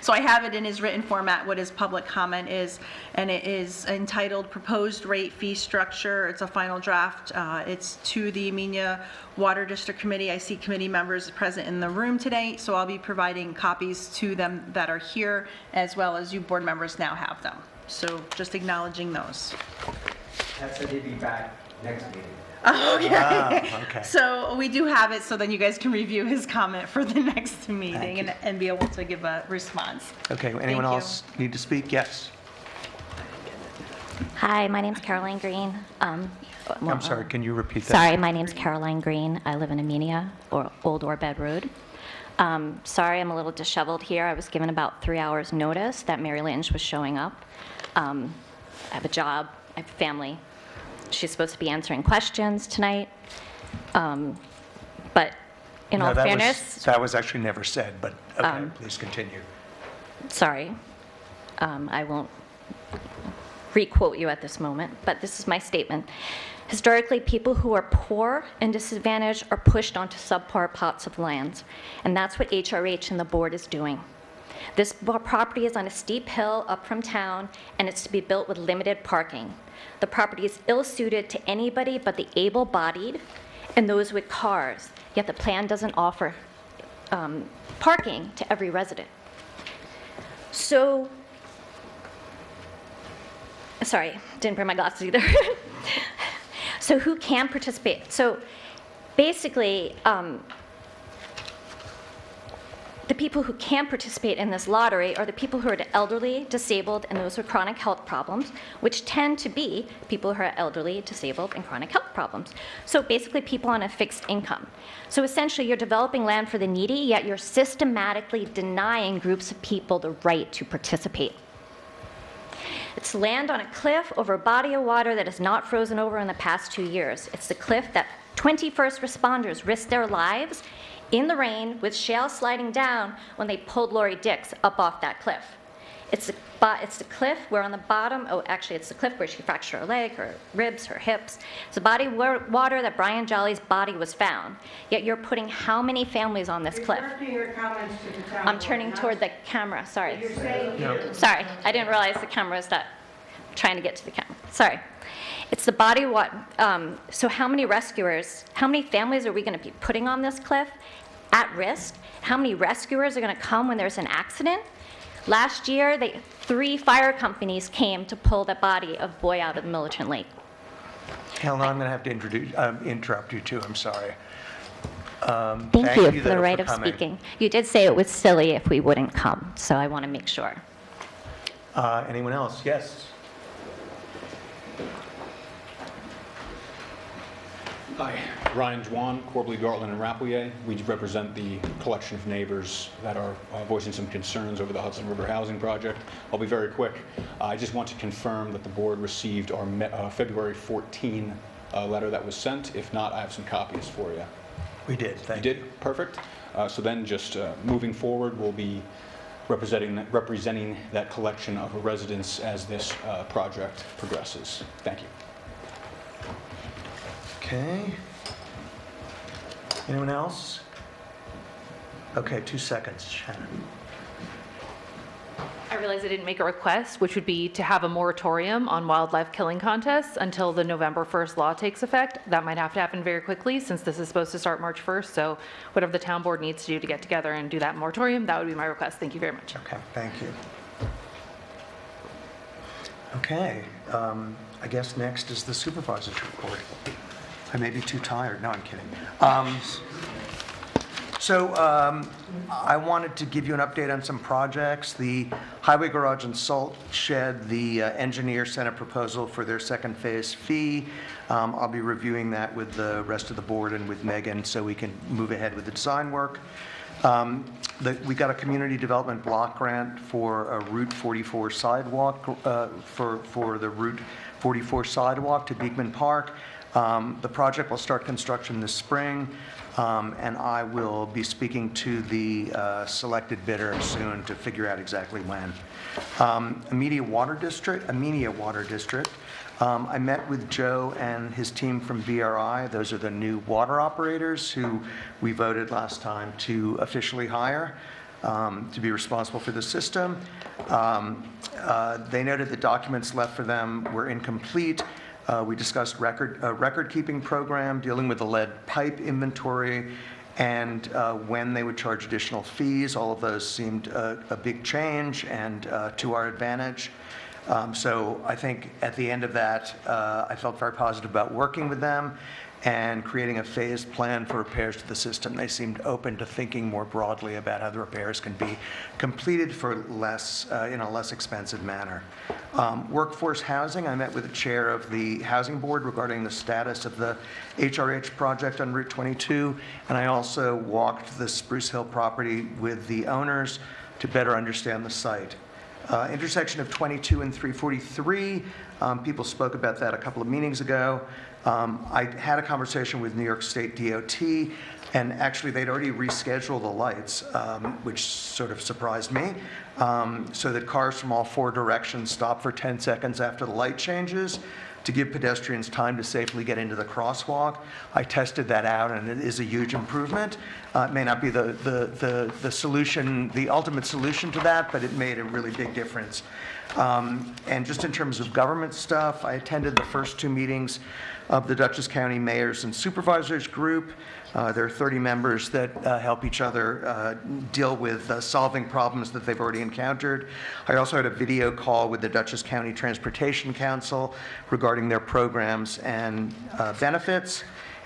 So I have it in his written format, what his public comment is, and it is entitled Proposed Rate Fee Structure. It's a final draft. It's to the Amenia Water District Committee. I see committee members present in the room today, so I'll be providing copies to them that are here, as well as you board members now have them. So just acknowledging those. That said he'd be back next meeting. Okay. So we do have it, so then you guys can review his comment for the next meeting and be able to give a response. Okay, anyone else need to speak? Yes. Hi, my name's Caroline Green. I'm sorry, can you repeat that? Sorry, my name's Caroline Green. I live in Amenia, or Old Orbed Road. Sorry, I'm a little disheveled here. I was given about 3 hours notice that Mary Lynch was showing up. I have a job, I have a family. She's supposed to be answering questions tonight. But in all fairness... That was actually never said, but okay, please continue. Sorry. I won't re-quote you at this moment, but this is my statement. Historically, people who are poor and disadvantaged are pushed onto subpar plots of land, and that's what HRH and the board is doing. This property is on a steep hill up from town, and it's to be built with limited parking. The property is ill-suited to anybody but the able-bodied and those with cars, yet the plan doesn't offer parking to every resident. So, sorry, didn't bring my glasses either. So who can participate? So basically, the people who can participate in this lottery are the people who are elderly, disabled, and those with chronic health problems, which tend to be people who are elderly, disabled, and chronic health problems. So basically people on a fixed income. So essentially you're developing land for the needy, yet you're systematically denying groups of people the right to participate. It's land on a cliff over a body of water that has not frozen over in the past 2 years. It's the cliff that 21st responders risked their lives in the rain with shale sliding down when they pulled Lori Dix up off that cliff. It's the cliff where on the bottom, it's the cliff where she fractured her leg, her ribs, her hips. It's the body of water that Brian Jolly's body was found. Yet you're putting how many families on this cliff? I'm turning toward the camera, sorry. Sorry, I didn't realize the camera was trying to get to the camera. Sorry. It's the body of water. So how many rescuers, how many families are we going to be putting on this cliff at risk? How many rescuers are going to come when there's an accident? Last year, 3 fire companies came to pull the body of boy out of the Militant Lake. Helen, I'm going to have to interrupt you too, I'm sorry. Thank you for the right of speaking. You did say it was silly if we wouldn't come, so I want to make sure. Anyone else? Yes. Hi, Ryan Juan, Corbley, Gartland, and Rapouillet. We represent the collection of neighbors that are voicing some concerns over the Hudson River Housing Project. I'll be very quick. I just want to confirm that the board received our February 14 letter that was sent. If not, I have some copies for you. We did, thank you. You did? Perfect. So then just moving forward, we'll be representing that collection of residents as this project progresses. Thank you. Okay. Anyone else? Okay, 2 seconds, Shannon. I realize I didn't make a request, which would be to have a moratorium on wildlife killing contests until the November 1st law takes effect. That might have to happen very quickly since this is supposed to start March 1st. So whatever the town board needs to do to get together and do that moratorium, that would be my request. Thank you very much. Okay, thank you. Okay, I guess next is the supervisor's report. I may be too tired. No, I'm kidding. I wanted to give you an update on some projects. The Highway Garage and Salt Shed, the engineer sent a proposal for their second phase fee. I'll be reviewing that with the rest of the board and with Megan so we can move ahead with the design work. We got a community development block grant for a Route 44 sidewalk, for the Route 44 sidewalk to Beekman Park. The project will start construction this spring. and I will be speaking to the selected bidder soon to figure out exactly when. Amenia Water District. I met with Joe and his team from BRI. Those are the new water operators who we voted last time to officially hire to be responsible for the system. They noted the documents left for them were incomplete. We discussed a record-keeping program dealing with the lead pipe inventory and when they would charge additional fees. All of those seemed a big change and to our advantage. So I think at the end of that, I felt very positive about working with them and creating a phased plan for repairs to the system. They seemed open to thinking more broadly about how the repairs can be completed for less, in a less expensive manner. Workforce housing, I met with the chair of the housing board regarding the status of the HRH project on Route 22, and I also walked the Spruce Hill property with the owners to better understand the site. Intersection of 22 and 343, people spoke about that a couple of meetings ago. I had a conversation with New York State DOT, and actually they'd already rescheduled the lights, which sort of surprised me, so that cars from all 4 directions stop for 10 seconds after the light changes to give pedestrians time to safely get into the crosswalk. I tested that out, and it is a huge improvement. It may not be the solution, the ultimate solution to that, but it made a really big difference. And just in terms of government stuff, I attended the first 2 meetings of the Dutchess County Mayors and Supervisors Group. There are 30 members that help each other deal with solving problems that they've already encountered. I also had a video call with the Dutchess County Transportation Council regarding their programs and benefits.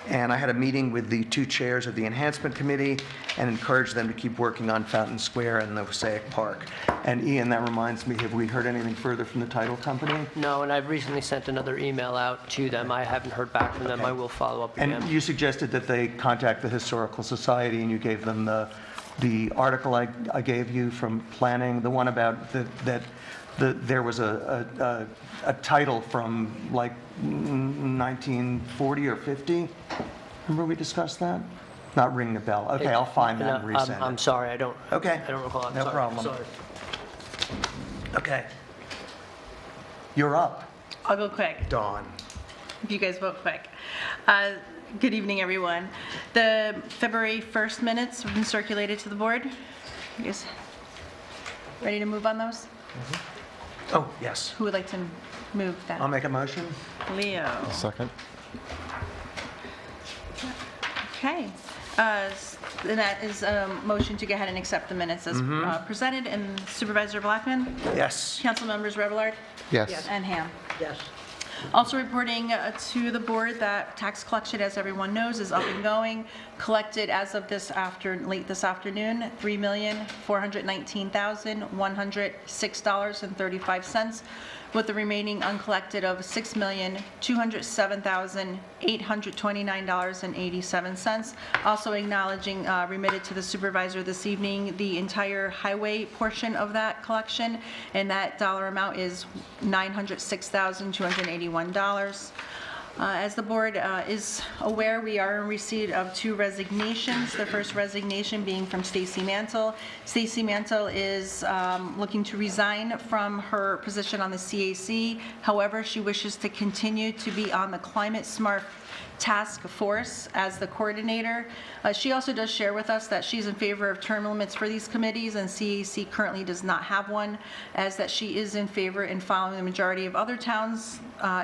And I had a meeting with the 2 chairs of the Enhancement Committee and encouraged them to keep working on Fountain Square and the Passaic Park. And Ian, that reminds me, have we heard anything further from the title company? No, and I've recently sent another email out to them. I haven't heard back from them. Okay. I will follow up again. And you suggested that they contact the Historical Society, and you gave them the article I gave you from planning, the one about there was a title from like 1940 or 50. Remember we discussed that? Not ringing a bell. Okay, I'll find that and resend it. I'm sorry, I don't. Okay. I don't recall. No problem. Sorry. Okay. You're up, I'll go quick, Dawn. if you guys vote quick. Good evening, everyone. The February 1st minutes have been circulated to the board. You guys ready to move on those? Oh, yes. Who would like to move that? I'll make a motion. Leo. Second. Okay. And that is a motion to go ahead and accept the minutes as presented. And Supervisor Blackman? Yes. Council members Revelard? Yes. And Ham? Yes. Also reporting to the board that tax collection, as everyone knows, is up and going. Collected as of late this afternoon, $3,419,106.35, with the remaining uncollected of $6,207,829.87. Also acknowledging remitted to the supervisor this evening the entire highway portion of that collection, and that dollar amount is $906,281. As the board is aware, we are in receipt of 2 resignations. The first resignation being from Stacy Mantle. Stacy Mantle is looking to resign from her position on the CAC. However, she wishes to continue to be on the Climate Smart Task Force as the coordinator. She also does share with us that she's in favor of term limits for these committees, and CAC currently does not have one, as that she is in favor in following the majority of other towns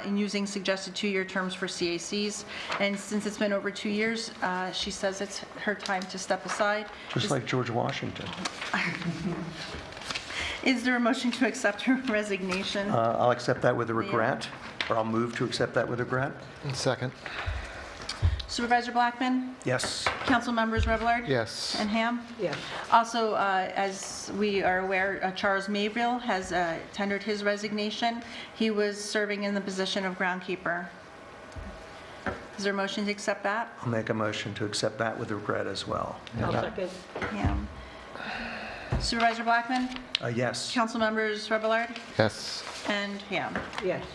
in using suggested 2-year terms for CACs. And since it's been over 2 years, she says it's her time to step aside. Just like George Washington. Is there a motion to accept her resignation? I'll accept that with a regret, or I'll move to accept that with regret. Second. Supervisor Blackman? Yes. Council members Revelard? Yes. And Ham? Yes. Also, as we are aware, Charles Mayville has tendered his resignation. He was serving in the position of groundkeeper. Is there a motion to accept that? I'll make a motion to accept that with regret as well. I'll second. Ham. Supervisor Blackman? Yes. Council members Revelard? Yes. And Ham. Yes.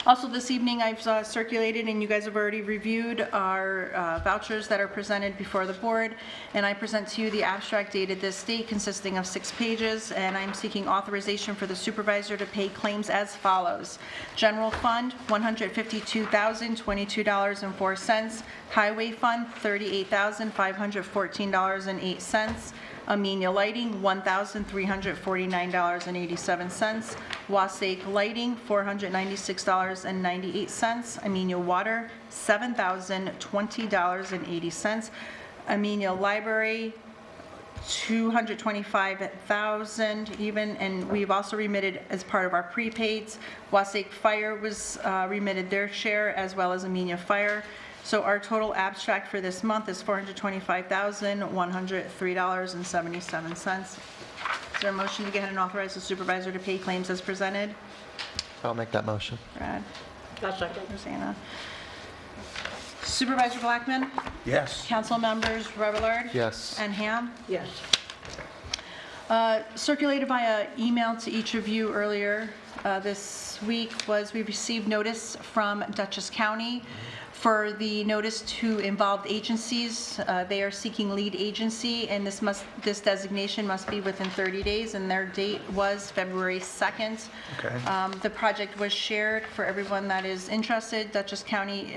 Also, this evening, I've circulated, and you guys have already reviewed our vouchers that are presented before the board, and I present to you the abstract dated this date consisting of 6 pages, and I'm seeking authorization for the supervisor to pay claims as follows. General Fund, $152,022.04. Highway Fund, $38,514.08. Amenia Lighting, $1,349.87. Wasake Lighting, $496.98. Amenia Water, $7,020.80. Amenia Library, $225,000 even, and we've also remitted as part of our prepaids. Wasake Fire was remitted their share, as well as Amenia Fire. So our total abstract for this month is $425,103.77. Is there a motion to go ahead and authorize the supervisor to pay claims as presented? I'll make that motion. Brad? I'll second. Rosanna? Supervisor Blackman? Yes. Council members Revillard? Yes. And Ham? Yes. Circulated via email to each of you earlier this week was we received notice from Dutchess County for the notice to involved agencies. They are seeking lead agency, and this designation must be within 30 days, and their date was February 2nd. Okay. The project was shared for everyone that is interested. Dutchess County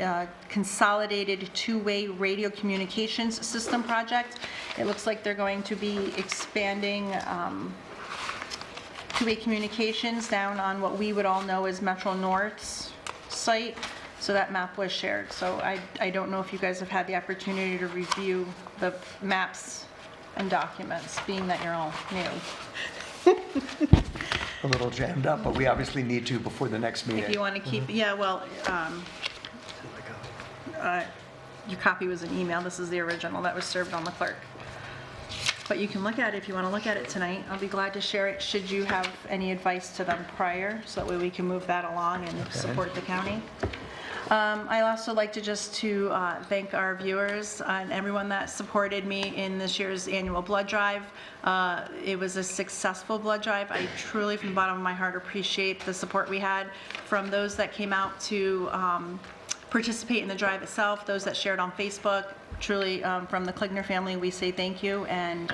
consolidated two-way radio communications system project. It looks like they're going to be expanding two-way communications down on what we would all know as Metro North's site. So that map was shared. So I don't know if you guys have had the opportunity to review the maps and documents, being that you're all new. A little jammed up, but we obviously need to before the next meeting. If you want to keep, yeah, well, your copy was an email. This is the original that was served on the clerk. But you can look at it if you want to look at it tonight. I'll be glad to share it should you have any advice to them prior, so that way we can move that along and support the county. I'd also like to thank our viewers and everyone that supported me in this year's annual blood drive. It was a successful blood drive. I truly, from the bottom of my heart, appreciate the support we had from those that came out to participate in the drive itself, those that shared on Facebook. Truly, from the Kligner family, we say thank you, and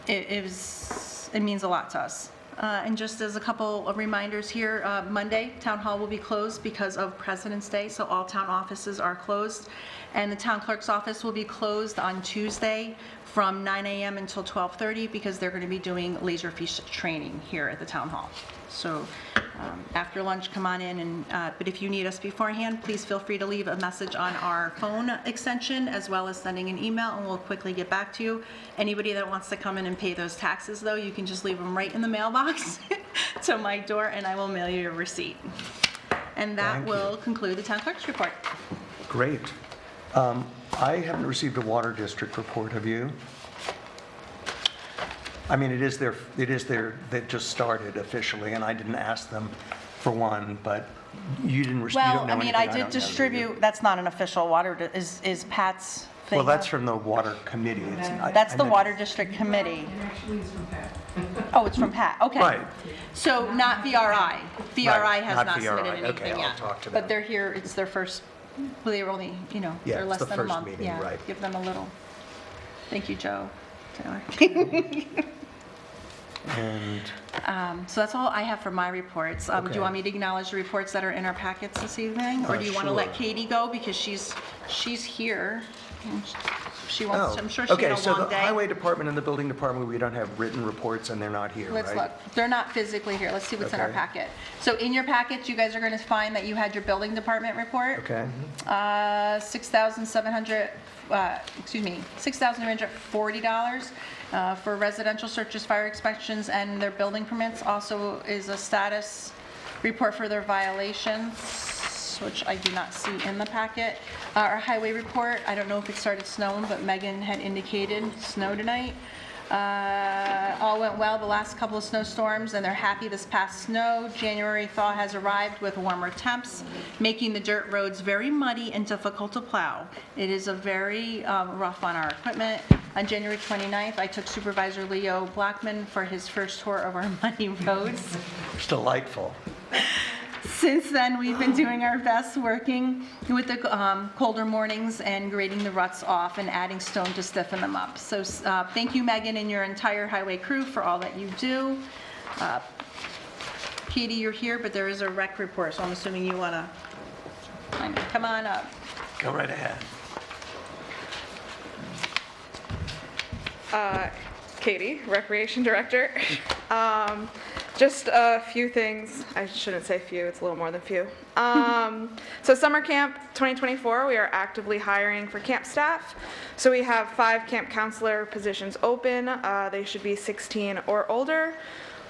it means a lot to us. And just as a couple of reminders here, Monday, Town Hall will be closed because of President's Day, so all town offices are closed. And the town clerk's office will be closed on Tuesday from 9 a.m. until 12:30 because they're going to be doing laserfish training here at the Town Hall. So after lunch, come on in, but if you need us beforehand, please feel free to leave a message on our phone extension as well as sending an email, and we'll quickly get back to you. Anybody that wants to come in and pay those taxes, though, you can just leave them right in the mailbox to my door, and I will mail you a receipt. And that will conclude the town clerk's report. Great. I haven't received a water district report, have you? I mean, it is there, that just started officially, and I didn't ask them for one, but you didn't receive, you Well, don't know I mean, anything I don't did know, do you? distribute, that's not an official water, is Pat's thing? Well, that's from the water committee. That's the water district committee. Oh, it's from Pat, okay. Right. So not VRI. VRI has not not VRI. submitted Okay, anything I'll yet. talk to But them. they're here, it's their first, well, they were only, Yeah, they're it's less the than a first month. meeting, Yeah, right. give them a little. Thank you, Joe Taylor. And So that's all I have for my reports. Do Okay. you want me to acknowledge the reports that are in our packets this evening? Or do you want to let Sure. Katie go because she's here? And She wants, I'm sure she okay, had a so long the day. highway department and the building department, we don't have written reports, and they're not here, right? Let's look. They're not physically here. Let's see what's in our Okay. packet. So in your packets, you guys are going to find that you had your building department report. Okay. $6,340 for residential searches, fire inspections, and their building permits. Also is a status report for their violations, which I do not see in the packet. Our highway report, I don't know if it started snowing, but Megan had indicated snow tonight. All went well the last couple of snowstorms, and they're happy this past snow. January thaw has arrived with warmer temps, making the dirt roads very muddy and difficult to plow. It is a very rough on our equipment. On January 29th, I took Supervisor Leo Blackman for his first tour of our muddy roads. It's delightful. Since then, we've been doing our best, working with the colder mornings and grading the ruts off and adding stone to stiffen them up. So thank you, Megan, and your entire highway crew for all that you do. Katie, you're here, but there is a rec report, so I'm assuming you want to come on up. Go right ahead. Katie, Recreation Director. Just a few things. I shouldn't say few, it's a little more than few. So Summer Camp 2024, we are actively hiring for camp staff. So we have 5 camp counselor positions open. They should be 16 or older,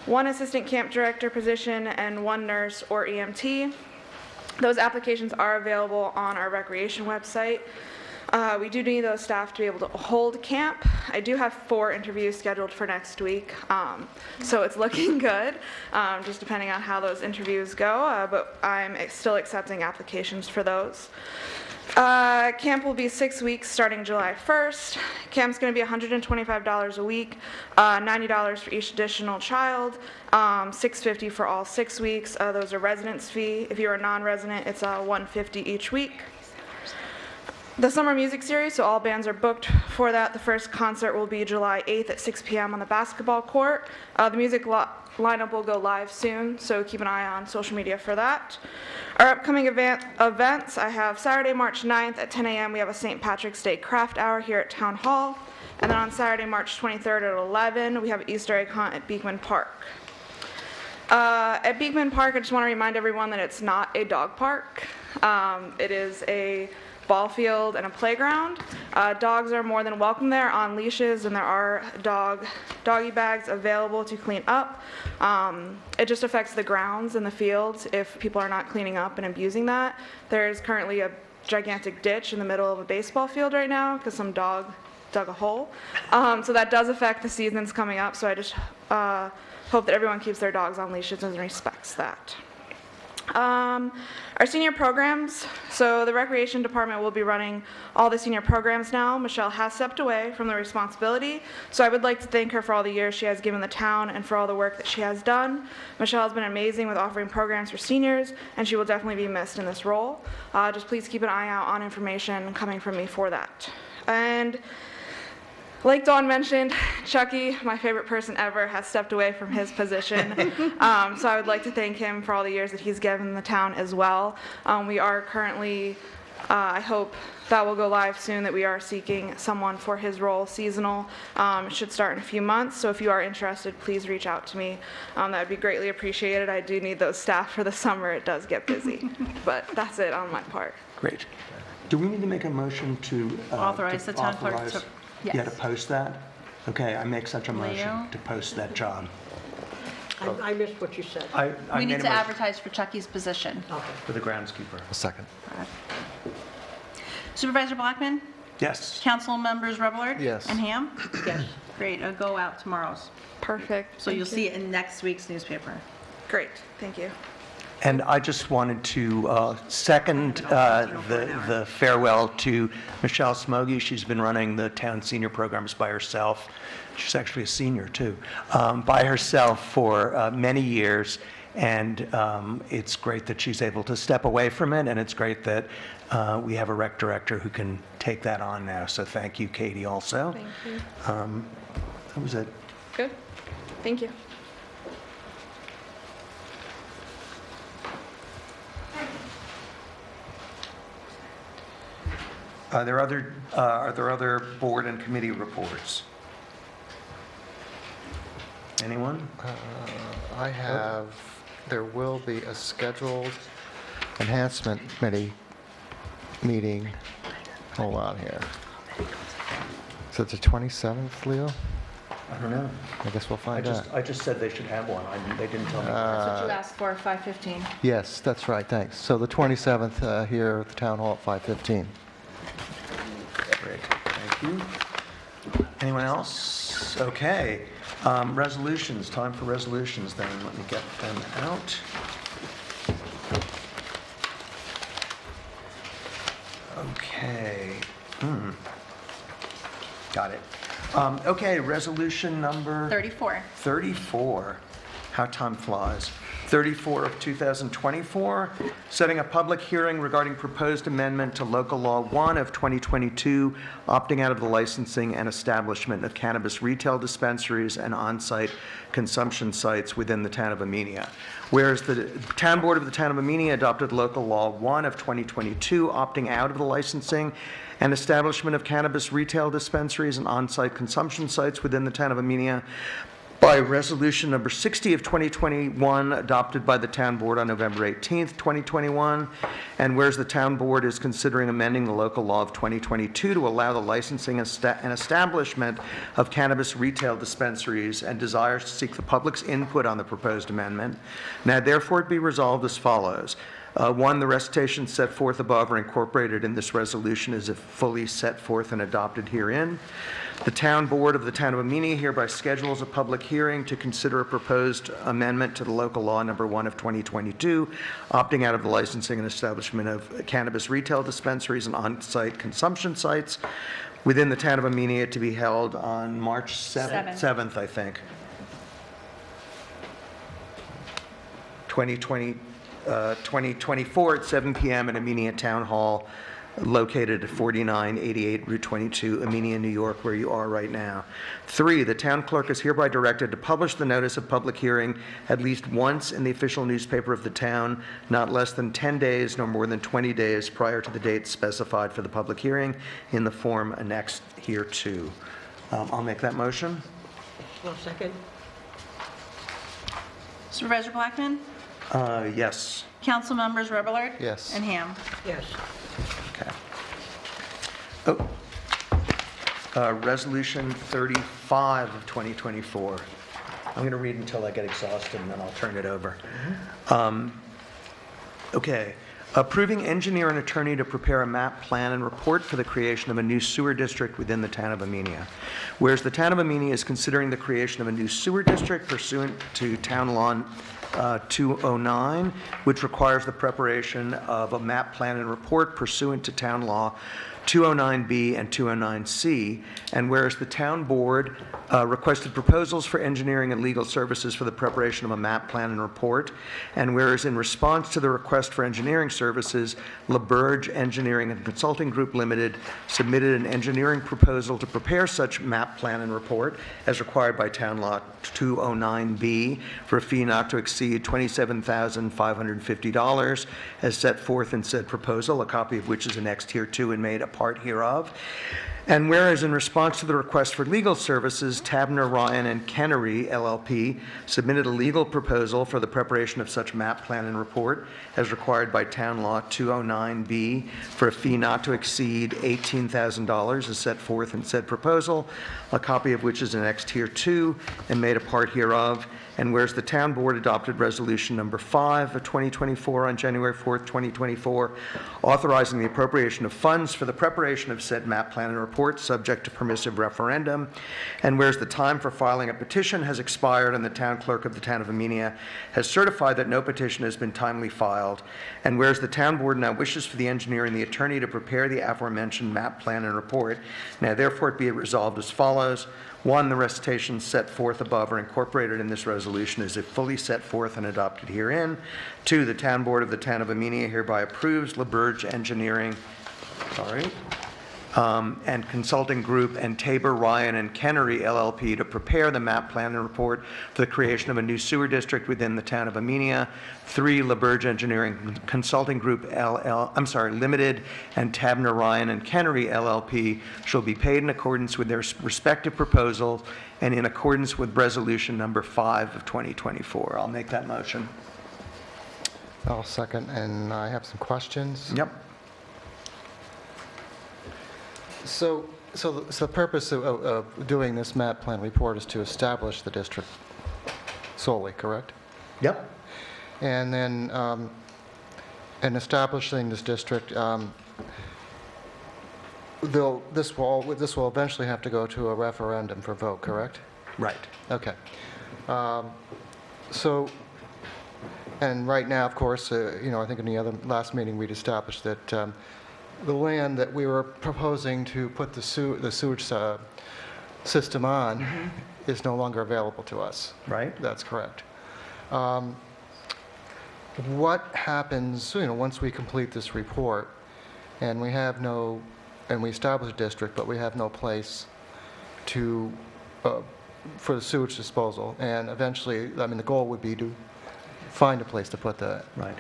1 assistant camp director position, and 1 nurse or EMT. Those applications are available on our recreation website. We do need those staff to be able to hold camp. I do have 4 interviews scheduled for next week, so it's looking good, just depending on how those interviews go, but I'm still accepting applications for those. Camp will be 6 weeks starting July 1st. Camp's going to be $125 a week, $90 for each additional child, $650 for all 6 weeks. Those are residence fee. If you're a non-resident, it's $150 each week. The summer music series, so all bands are booked for that. The first concert will be July 8th at 6 p.m. on the basketball court. The music lineup will go live soon, so keep an eye on social media for that. Our upcoming events, I have Saturday, March 9th at 10 a.m. we have a St. Patrick's Day craft hour here at Town Hall. And then on Saturday, March 23rd at 11, we have an Easter egg hunt at Beekman Park. At Beekman Park, I just want to remind everyone that it's not a dog park. It is a ball field and a playground. Dogs are more than welcome there on leashes, and there are doggy bags available to clean up. It just affects the grounds and the fields if people are not cleaning up and abusing that. There is currently a gigantic ditch in the middle of a baseball field right now because some dog dug a hole. So that does affect the seasons coming up, so I just hope that everyone keeps their dogs on leashes and respects that. Our senior programs, so the recreation department will be running all the senior programs now. Michelle has stepped away from the responsibility, so I would like to thank her for all the years she has given the town and for all the work that she has done. Michelle has been amazing with offering programs for seniors, and she will definitely be missed in this role. Just please keep an eye out on information coming from me for that. And like Dawn mentioned, Chucky, my favorite person ever, has stepped away from his position. So I would like to thank him for all the years that he's given the town as well. We are currently, I hope that will go live soon, that we are seeking someone for his role, seasonal. It should start in a few months, so if you are interested, please reach out to me. That would be greatly appreciated. I do need those staff for the summer. It does get busy. But that's it on my part. Great. Do we need to make a motion to Authorize the town clerk to... Yeah, to post that? Okay, I make such a motion to post that job. I missed what you said. We need to advertise for Chucky's position. For the groundskeeper. A second. Supervisor Blackman? Yes. Council members Rebellard? Yes. And Ham? Yes. Great, it'll go out tomorrow's. Perfect. So you'll see it in next week's newspaper. Great, thank you. And I just wanted to second the farewell to Michelle Smoggy. She's been running the town senior programs by herself. She's actually a senior, too, by herself for many years. And it's great that she's able to step away from it, and it's great that we have a rec director who can take that on now. So thank you, Katie, also. Thank you. That was it. Good, thank you. Are there other board and committee reports? Anyone? I have, there will be a scheduled enhancement committee meeting. Hold on here. Is it the 27th, Leo? I don't know. I guess we'll find out. I just said they should have one. They didn't tell me. That's what you asked for, 5:15. Yes, that's right, thanks. So the 27th here at the Town Hall at 5:15. Great, thank you. Anyone else? Okay. Resolutions, time for resolutions then. Let me get them out. Okay. Got it. Okay, resolution number? 34. 34. How time flies. 34 of 2024, setting a public hearing regarding proposed amendment to Local Law 1 of 2022, opting out of the licensing and establishment of cannabis retail dispensaries and on-site consumption sites within the town of Amenia. Whereas the Town Board of the Town of Amenia adopted Local Law 1 of 2022, opting out of the licensing and establishment of cannabis retail dispensaries and on-site consumption sites within the town of Amenia by Resolution Number 60 of 2021, adopted by the Town Board on November 18th, 2021. And whereas the Town Board is considering amending the local law of 2022 to allow the licensing and establishment of cannabis retail dispensaries and desires to seek the public's input on the proposed amendment, now therefore it be resolved as follows. One, the recitations set forth above are incorporated in this resolution as if fully set forth and adopted herein. The Town Board of the Town of Amenia hereby schedules a public hearing to consider a proposed amendment to the Local Law Number 1 of 2022, opting out of the licensing and establishment of cannabis retail dispensaries and on-site consumption sites within the Town of Amenia, to be held on March 7th, I think. 2024 at 7 p.m. at Amenia Town Hall, located at 4988 Route 22, Amenia, New York, where you are right now. 3, the town clerk is hereby directed to publish the notice of public hearing at least once in the official newspaper of the town, not less than 10 days, nor more than 20 days prior to the date specified for the public hearing, in the form annexed hereto. I'll make that motion. Well, second. Supervisor Blackman? Yes. Council members Rebellard? Yes. And Ham? Yes. Okay. Resolution 35 of 2024. I'm going to read until I get exhausted, and then I'll turn it over. Okay. Approving engineer and attorney to prepare a map, plan, and report for the creation of a new sewer district within the town of Amenia. Whereas the town of Amenia is considering the creation of a new sewer district pursuant to Town Law 209, which requires the preparation of a map, plan, and report pursuant to Town Law 209B and 209C, and whereas the Town Board requested proposals for engineering and legal services for the preparation of a map, plan, and report, and whereas in response to the request for engineering services, LaBerge Engineering and Consulting Group Limited submitted an engineering proposal to prepare such map, plan, and report as required by Town Law 209B for a fee not to exceed $27,550 as set forth in said proposal, a copy of which is annexed hereto and made a part hereof. And whereas in response to the request for legal services, Tabner, Ryan, and Kennery, LLP, submitted a legal proposal for the preparation of such map, plan, and report as required by Town Law 209B for a fee not to exceed $18,000 as set forth in said proposal, a copy of which is annexed hereto and made a part hereof. And whereas the Town Board adopted Resolution Number 5 of 2024 on January 4th, 2024, authorizing the appropriation of funds for the preparation of said map, plan, and report subject to permissive referendum. And whereas the time for filing a petition has expired and the Town Clerk of the Town of Amenia has certified that no petition has been timely filed. And whereas the Town Board now wishes for the engineer and the attorney to prepare the aforementioned map, plan, and report, now therefore it be resolved as follows. 1, the recitations set forth above are incorporated in this resolution as if fully set forth and adopted herein. 2, the Town Board of the Town of Amenia hereby approves LaBerge Engineering, and Consulting Group and Tabor, Ryan, and Kennery, LLP, to prepare the map, plan, and report for the creation of a new sewer district within the town of Amenia. 3, LaBerge Engineering Consulting Group Limited, and Tabner, Ryan, and Kennery, LLP, shall be paid in accordance with their respective proposals and in accordance with Resolution Number 5 of 2024. I'll make that motion. I'll second, and I have some questions. Yep. So the purpose of doing this map plan report is to establish the district solely, correct? Yep. And then in establishing this district, this will eventually have to go to a referendum for vote, correct? Right. Okay. And right now, of course, I think in the last meeting we'd established that the land that we were proposing to put the sewage system on is no longer available to us. Right. That's correct. what happens, once we complete this report and we have no, and we establish a district, but we have no place to, for the sewage disposal, and eventually, I mean, the goal would be to find a place to put that. Right.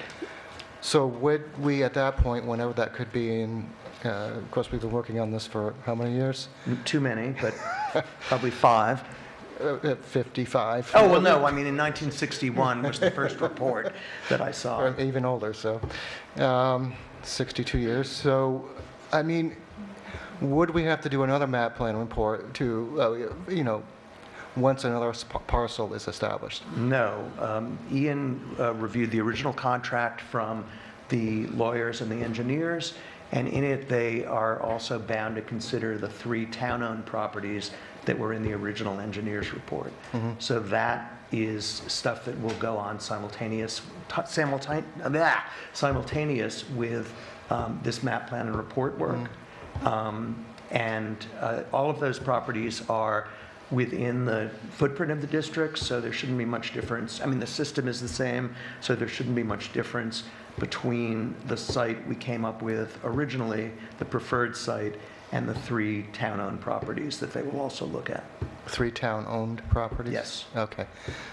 So would we, at that point, whenever that could be, and of course, we've been working on this for how many years? Too many, but probably 5. 55. Oh, well, no, I mean, in 1961 was the first report that I saw. Or even older, so 62 years. So, I mean, would we have to do another map plan report to, once another parcel is established? No. Ian reviewed the original contract from the lawyers and the engineers, and in it they are also bound to consider the 3 town-owned properties that were in the original engineer's report. So that is stuff that will go on simultaneous with this map plan and report work. And all of those properties are within the footprint of the district, so there shouldn't be much difference. I mean, the system is the same, so there shouldn't be much difference between the site we came up with originally, the preferred site, and the 3 town-owned properties that they will also look at. 3 town-owned properties? Yes. Okay.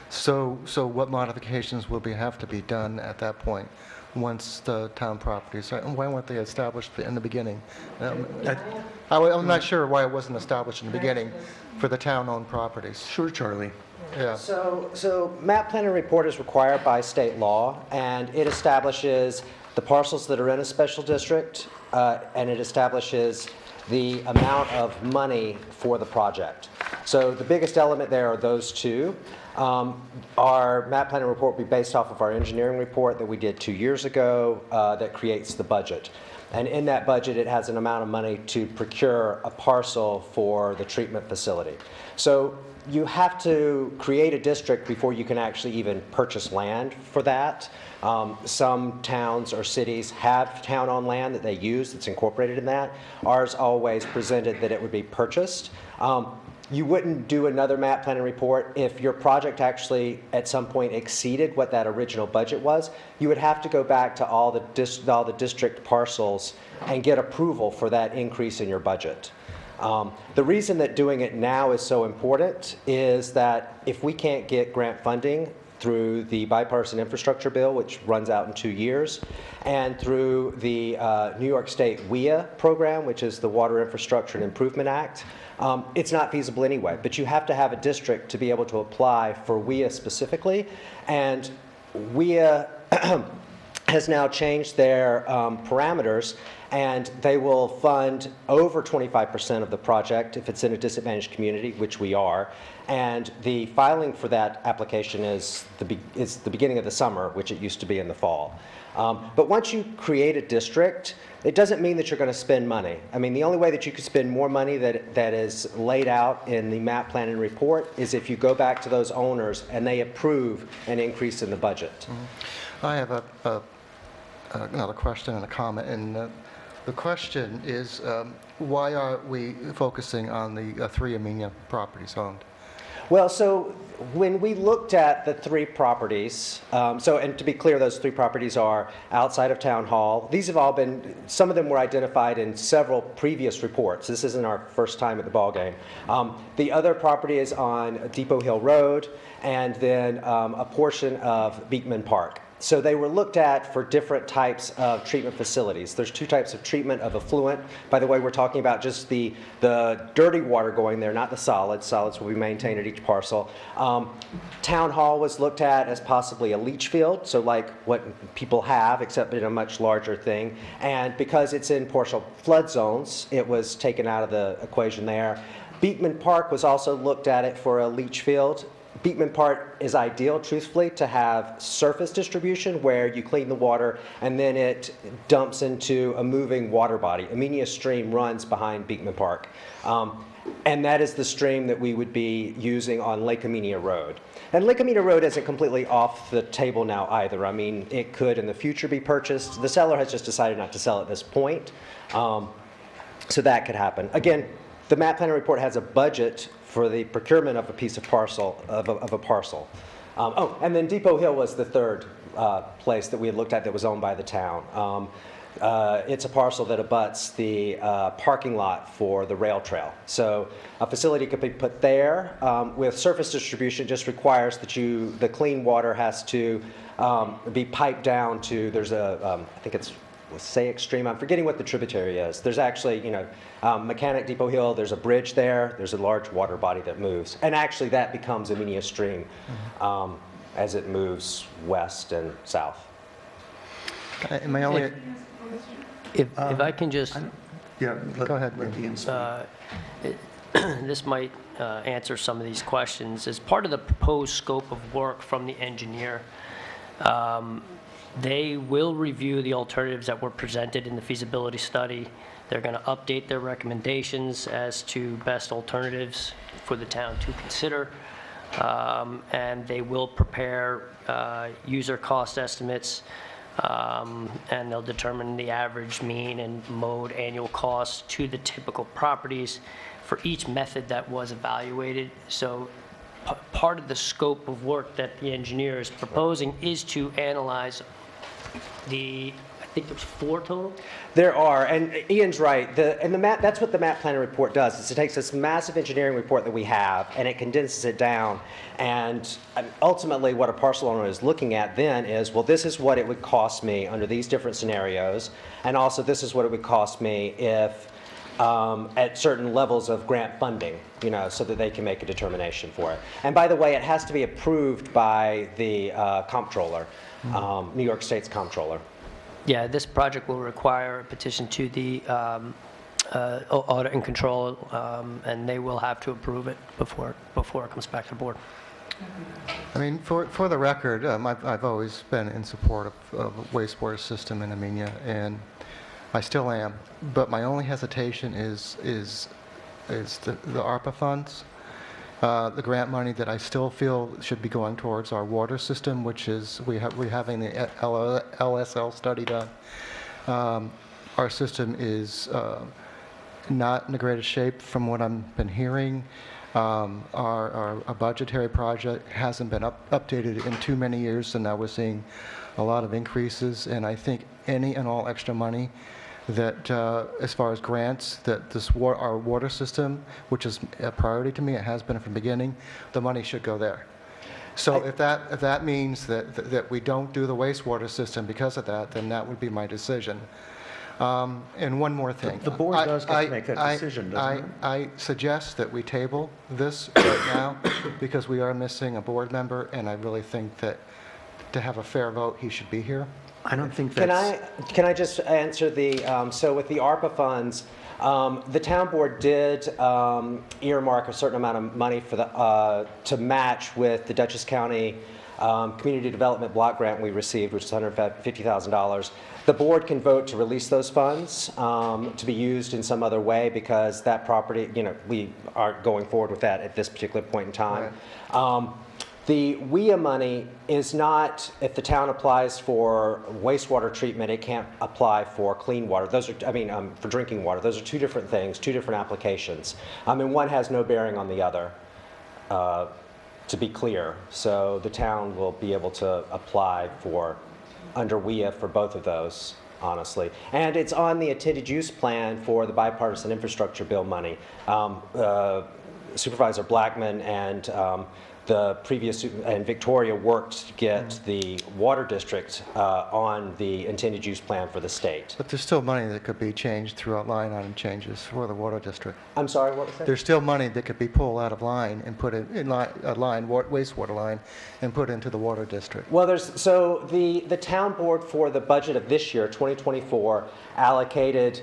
So what modifications will have to be done at that point, once the town properties, and why weren't they established in the beginning? I'm not sure why it wasn't established in the beginning for the town-owned properties. Sure, Charlie. Yeah. So map plan and report is required by state law, and it establishes the parcels that are in a special district, and it establishes the amount of money for the project. So the biggest element there are those 2. Our map plan and report will be based off of our engineering report that we did 2 years ago that creates the budget. And in that budget, it has an amount of money to procure a parcel for the treatment facility. So you have to create a district before you can actually even purchase land for that. Some towns or cities have town-owned land that they use that's incorporated in that. Ours always presented that it would be purchased. You wouldn't do another map plan and report if your project actually at some point exceeded what that original budget was. You would have to go back to all the district parcels and get approval for that increase in your budget. The reason that doing it now is so important is that if we can't get grant funding through the bipartisan infrastructure bill, which runs out in 2 years, and through the New York State WIA program, which is the Water Infrastructure and Improvement Act, it's not feasible anyway. But you have to have a district to be able to apply for WIA specifically, and WIA has now changed their parameters, and they will fund over 25% of the project if it's in a disadvantaged community, which we are. And the filing for that application is the beginning of the summer, which it used to be in the fall. But once you create a district, it doesn't mean that you're going to spend money. I mean, the only way that you could spend more money that is laid out in the map plan and report is if you go back to those owners and they approve an increase in the budget. I have another question and a comment, and the question is, why are we focusing on the 3 Amenia properties owned? Well, so when we looked at the 3 properties, and to be clear, those 3 properties are outside of Town Hall. These have all been, some of them were identified in several previous reports. This isn't our first time at the ballgame. The other property is on Depot Hill Road, and then a portion of Beekman Park. So they were looked at for different types of treatment facilities. There's 2 types of treatment of effluent. By the way, we're talking about just the dirty water going there, not the solids. Solids will be maintained at each parcel. Town Hall was looked at as possibly a leach field, so like what people have, except in a much larger thing. And because it's in partial flood zones, it was taken out of the equation there. Beekman Park was also looked at it for a leach field. Beekman Park is ideal, truthfully, to have surface distribution where you clean the water and then it dumps into a moving water body. Amenia Stream runs behind Beekman Park. And that is the stream that we would be using on Lake Amenia Road. And Lake Amenia Road isn't completely off the table now either. I mean, it could in the future be purchased. The seller has just decided not to sell at this point. So that could happen. Again, the map plan report has a budget for the procurement of a piece of parcel, of a parcel. Oh, and then Depot Hill was the third place that we had looked at that was owned by the town. It's a parcel that abuts the parking lot for the rail trail. So a facility could be put there. With surface distribution, it just requires that the clean water has to be piped down to, there's a, I think it's Passaic Stream. I'm forgetting what the tributary is. There's actually, Mechanic Depot Hill, there's a bridge there. There's a large water body that moves. And actually that becomes Amenia Stream as it moves west and south. My only... If I can just... Yeah, go ahead. This might answer some of these questions. As part of the proposed scope of work from the engineer, they will review the alternatives that were presented in the feasibility study. They're going to update their recommendations as to best alternatives for the town to consider. And they will prepare user cost estimates, and they'll determine the average, mean, and mode annual cost to the typical properties for each method that was evaluated. So part of the scope of work that the engineer is proposing is to analyze I think there's 4 total? There are, and Ian's right. That's what the map planning report does. Is it takes this massive engineering report that we have and it condenses it down. And ultimately, what a parcel owner is looking at then is, well, this is what it would cost me under these different scenarios, and also this is what it would cost me if at certain levels of grant funding, so that they can make a determination for it. And by the way, it has to be approved by the comptroller, New York State's comptroller. Yeah, this project will require a petition to the audit and control, and they will have to approve it before it comes back to the board. I mean, for the record, I've always been in support of a wastewater system in Amenia, and I still am. But my only hesitation is the ARPA funds, the grant money that I still feel should be going towards our water system, which is we're having the LSL study done. Our system is not in the greatest shape from what I've been hearing. Our budgetary project hasn't been updated in too many years, and now we're seeing a lot of increases. And I think any and all extra money that, as far as grants, that our water system, which is a priority to me, it has been from the beginning, the money should go there. So if that means that we don't do the wastewater system because of that, then that would be my decision. And one more thing. The board does get to make that decision, doesn't it? I suggest that we table this right now because we are missing a board member, and I really think that to have a fair vote, he should be here. I don't think that's... Can I just answer so with the ARPA funds, the town board did earmark a certain amount of money for to match with the Dutchess County Community Development Block Grant we received, which is $150,000. The board can vote to release those funds to be used in some other way because that property, we aren't going forward with that at this particular point in time. Right. The WIA money is not, if the town applies for wastewater treatment, it can't apply for clean water. Those are, for drinking water. Those are two different things, two different applications. And one has no bearing on the other, to be clear. So the town will be able to apply under WIA for both of those, honestly. And it's on the intended use plan for the bipartisan infrastructure bill money. Supervisor Blackman and the previous, and Victoria worked to get the water district on the intended use plan for the state. But there's still money that could be changed throughout line item changes for the water district. I'm sorry, what was that? There's still money that could be pulled out of line and put in wastewater line, and put into the water district. Well, so the town board for the budget of this year, 2024, allocated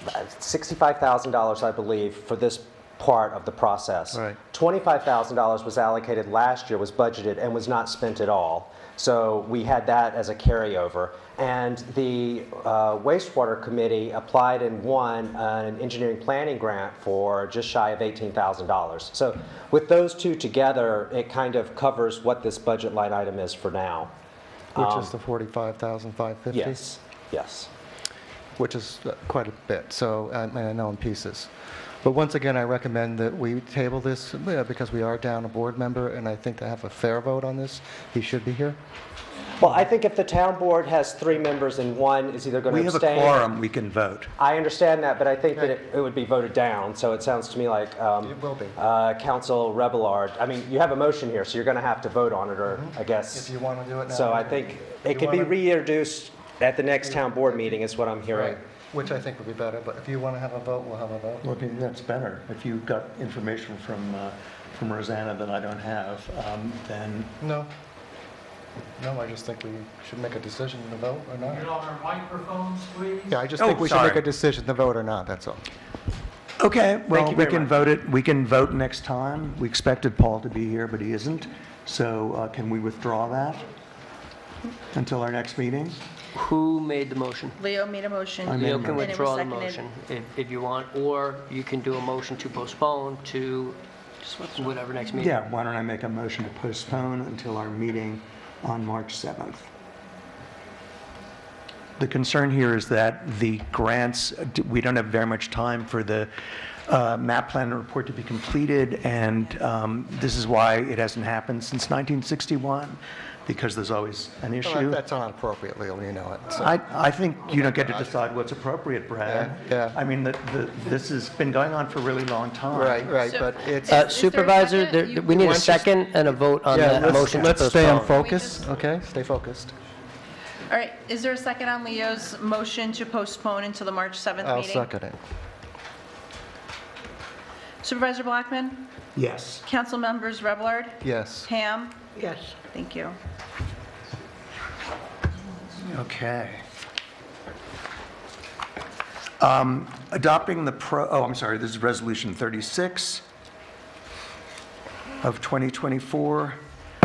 $65,000, I believe, for this part of the process. Right. $25,000 was allocated last year, was budgeted, and was not spent at all. So we had that as a carryover. And the wastewater committee applied and won an engineering planning grant for just shy of $18,000. So with those two together, it kind of covers what this budget line item is for now. Which is the $45,550? Yes, yes. Which is quite a bit, so I know in pieces. But once again, I recommend that we table this because we are down a board member, and I think to have a fair vote on this, he should be here. Well, I think if the town board has 3 members and one is either going to We have a abstain. quorum, we can vote. I understand that, but I think that it would be voted down, so it sounds to me like It will be. Council Rebellard, I mean, you have a motion here, so you're going to have to vote on it, or I guess. If you want to do it now. So I think it You could be wanna- reintroduced at the next town board meeting, is what I'm hearing. Right, which I think would be better, but if you want to have a vote, we'll have a vote. Well, maybe that's better. If you've got information from Rosanna that I don't have, then... No. No, I just think we should make a decision to vote or not. Get on our microphones, please. Yeah, I just think we should make a decision to vote or not, that's all. Okay, well, you we very can much. vote it, we can vote next time. We expected Paul to be here, but he isn't. So can we withdraw that until our next meeting? Who made the motion? Leo made a motion. I made a Leo can and it was withdraw the seconded. motion if you want, or you can do a motion to postpone to whatever next meeting. Yeah, why don't I make a motion to postpone until our meeting on March 7th? The concern here is that the grants, we don't have very much time for the map plan report to be completed, and this is why it hasn't happened since 1961, because there's always an Well, issue. that's not appropriate, Leo, you know it. so. I think you don't get to decide what's appropriate, Brad. Yeah. I mean, this has been going on for a really long time. Right, but it's. Supervisor, we need Why a don't you- second and a vote on Yeah, that motion to let's stay on postpone. focus, okay? Stay focused. All right, is there a second on Leo's motion to postpone until the March 7th meeting? I'll second it. Supervisor Blackman? Yes. Council members Rebellard? Yes. Ham? Yes. Thank you. Okay. Adopting the this is Resolution 36 of 2024,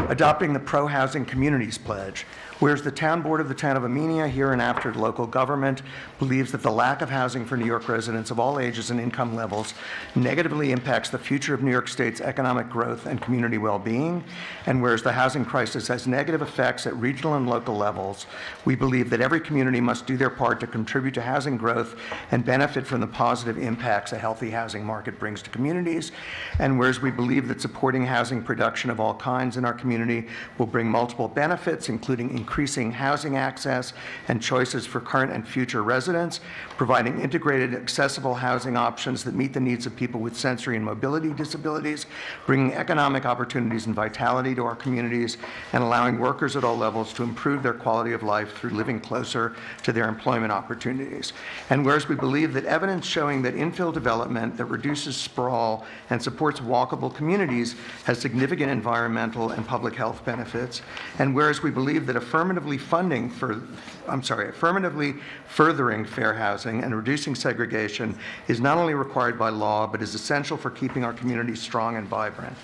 adopting the Pro-Housing Communities Pledge. Whereas the Town Board of the Town of Amenia, hereinafter local government, believes that the lack of housing for New York residents of all ages and income levels negatively impacts the future of New York State's economic growth and community well-being, and whereas the housing crisis has negative effects at regional and local levels, we believe that every community must do their part to contribute to housing growth and benefit from the positive impacts a healthy housing market brings to communities, and whereas we believe that supporting housing production of all kinds in our community will bring multiple benefits, including increasing housing access and choices for current and future residents, providing integrated, accessible housing options that meet the needs of people with sensory and mobility disabilities, bringing economic opportunities and vitality to our communities, and allowing workers at all levels to improve their quality of life through living closer to their employment opportunities. And whereas we believe that evidence showing that infill development that reduces sprawl and supports walkable communities has significant environmental and public health benefits, and whereas we believe that affirmatively furthering fair housing and reducing segregation is not only required by law, but is essential for keeping our communities strong and vibrant.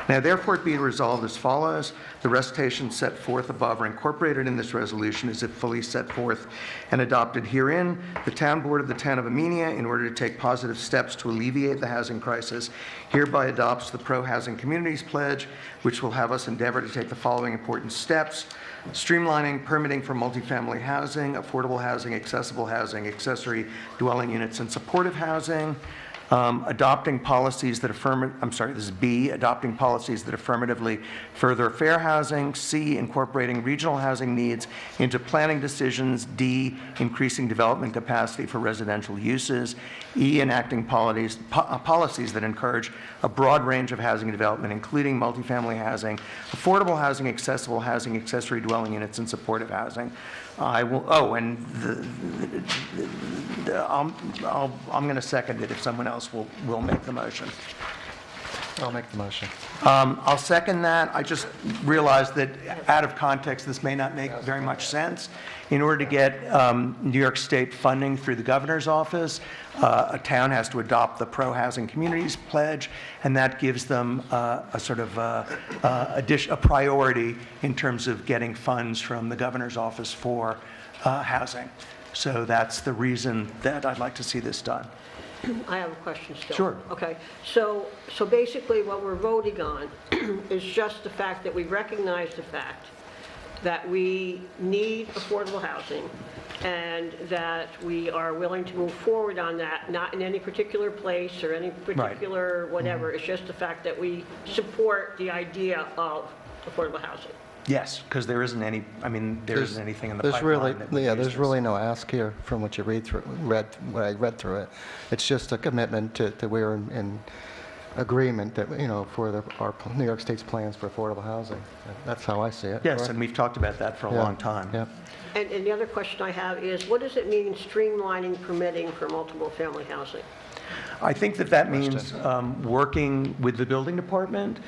Now, therefore, it be resolved as follows. The recitation set forth above are incorporated in this resolution as if fully set forth and adopted herein. The Town Board of the Town of Amenia, in order to take positive steps to alleviate the housing crisis, hereby adopts the Pro-Housing Communities Pledge, which will have us endeavor to take the following important steps: streamlining permitting for multifamily housing, affordable housing, accessible housing, accessory dwelling units, and supportive housing. Adopting policies that adopting policies that affirmatively further fair housing. C, incorporating regional housing needs into planning decisions. D, increasing development capacity for residential uses. E, enacting policies that encourage a broad range of housing development, including multifamily housing, affordable housing, accessible housing, accessory dwelling units, and supportive housing. I'm going to second it if someone else will make the motion. I'll make the motion. I'll second that. I just realized that out of context, this may not make very much sense. In order to get New York State funding through the governor's office, a town has to adopt the Pro-Housing Communities Pledge, and that gives them a sort of a priority in terms of getting funds from the governor's office for housing. So that's the reason that I'd like to see this done. I have a question still. Sure. Okay, so basically what we're voting on is just the fact that we recognize the fact that we need affordable housing and that we are willing to move forward on that, not in any particular place or any particular whatever. It's just the fact that we support the idea of affordable housing. Yes, because there isn't any, I mean, there isn't anything in the There's really, pipeline that would yeah, use there's this. really no ask here from what you what I read through it. It's just a commitment to we're in agreement that, you know, for our New York State's plans for affordable housing. That's how I see it. Yes, Correct? and we've talked about that for a Yeah, long time. Yeah. And the other question I have is, what does it mean streamlining permitting for multiple family housing? I think that that means working with the building department.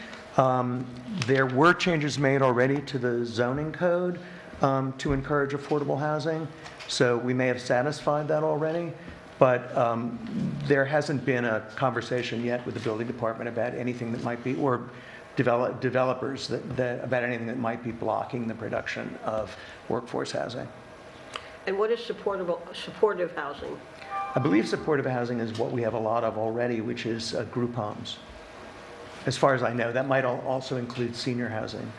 There were changes made already to the zoning code to encourage affordable housing, so we may have satisfied that already, but there hasn't been a conversation yet with the building department about anything that might be, or developers about anything that might be blocking the production of workforce housing. And what is supportive housing? I believe supportive housing is what we have a lot of already, which is group homes. As far as I know, that might also include senior housing.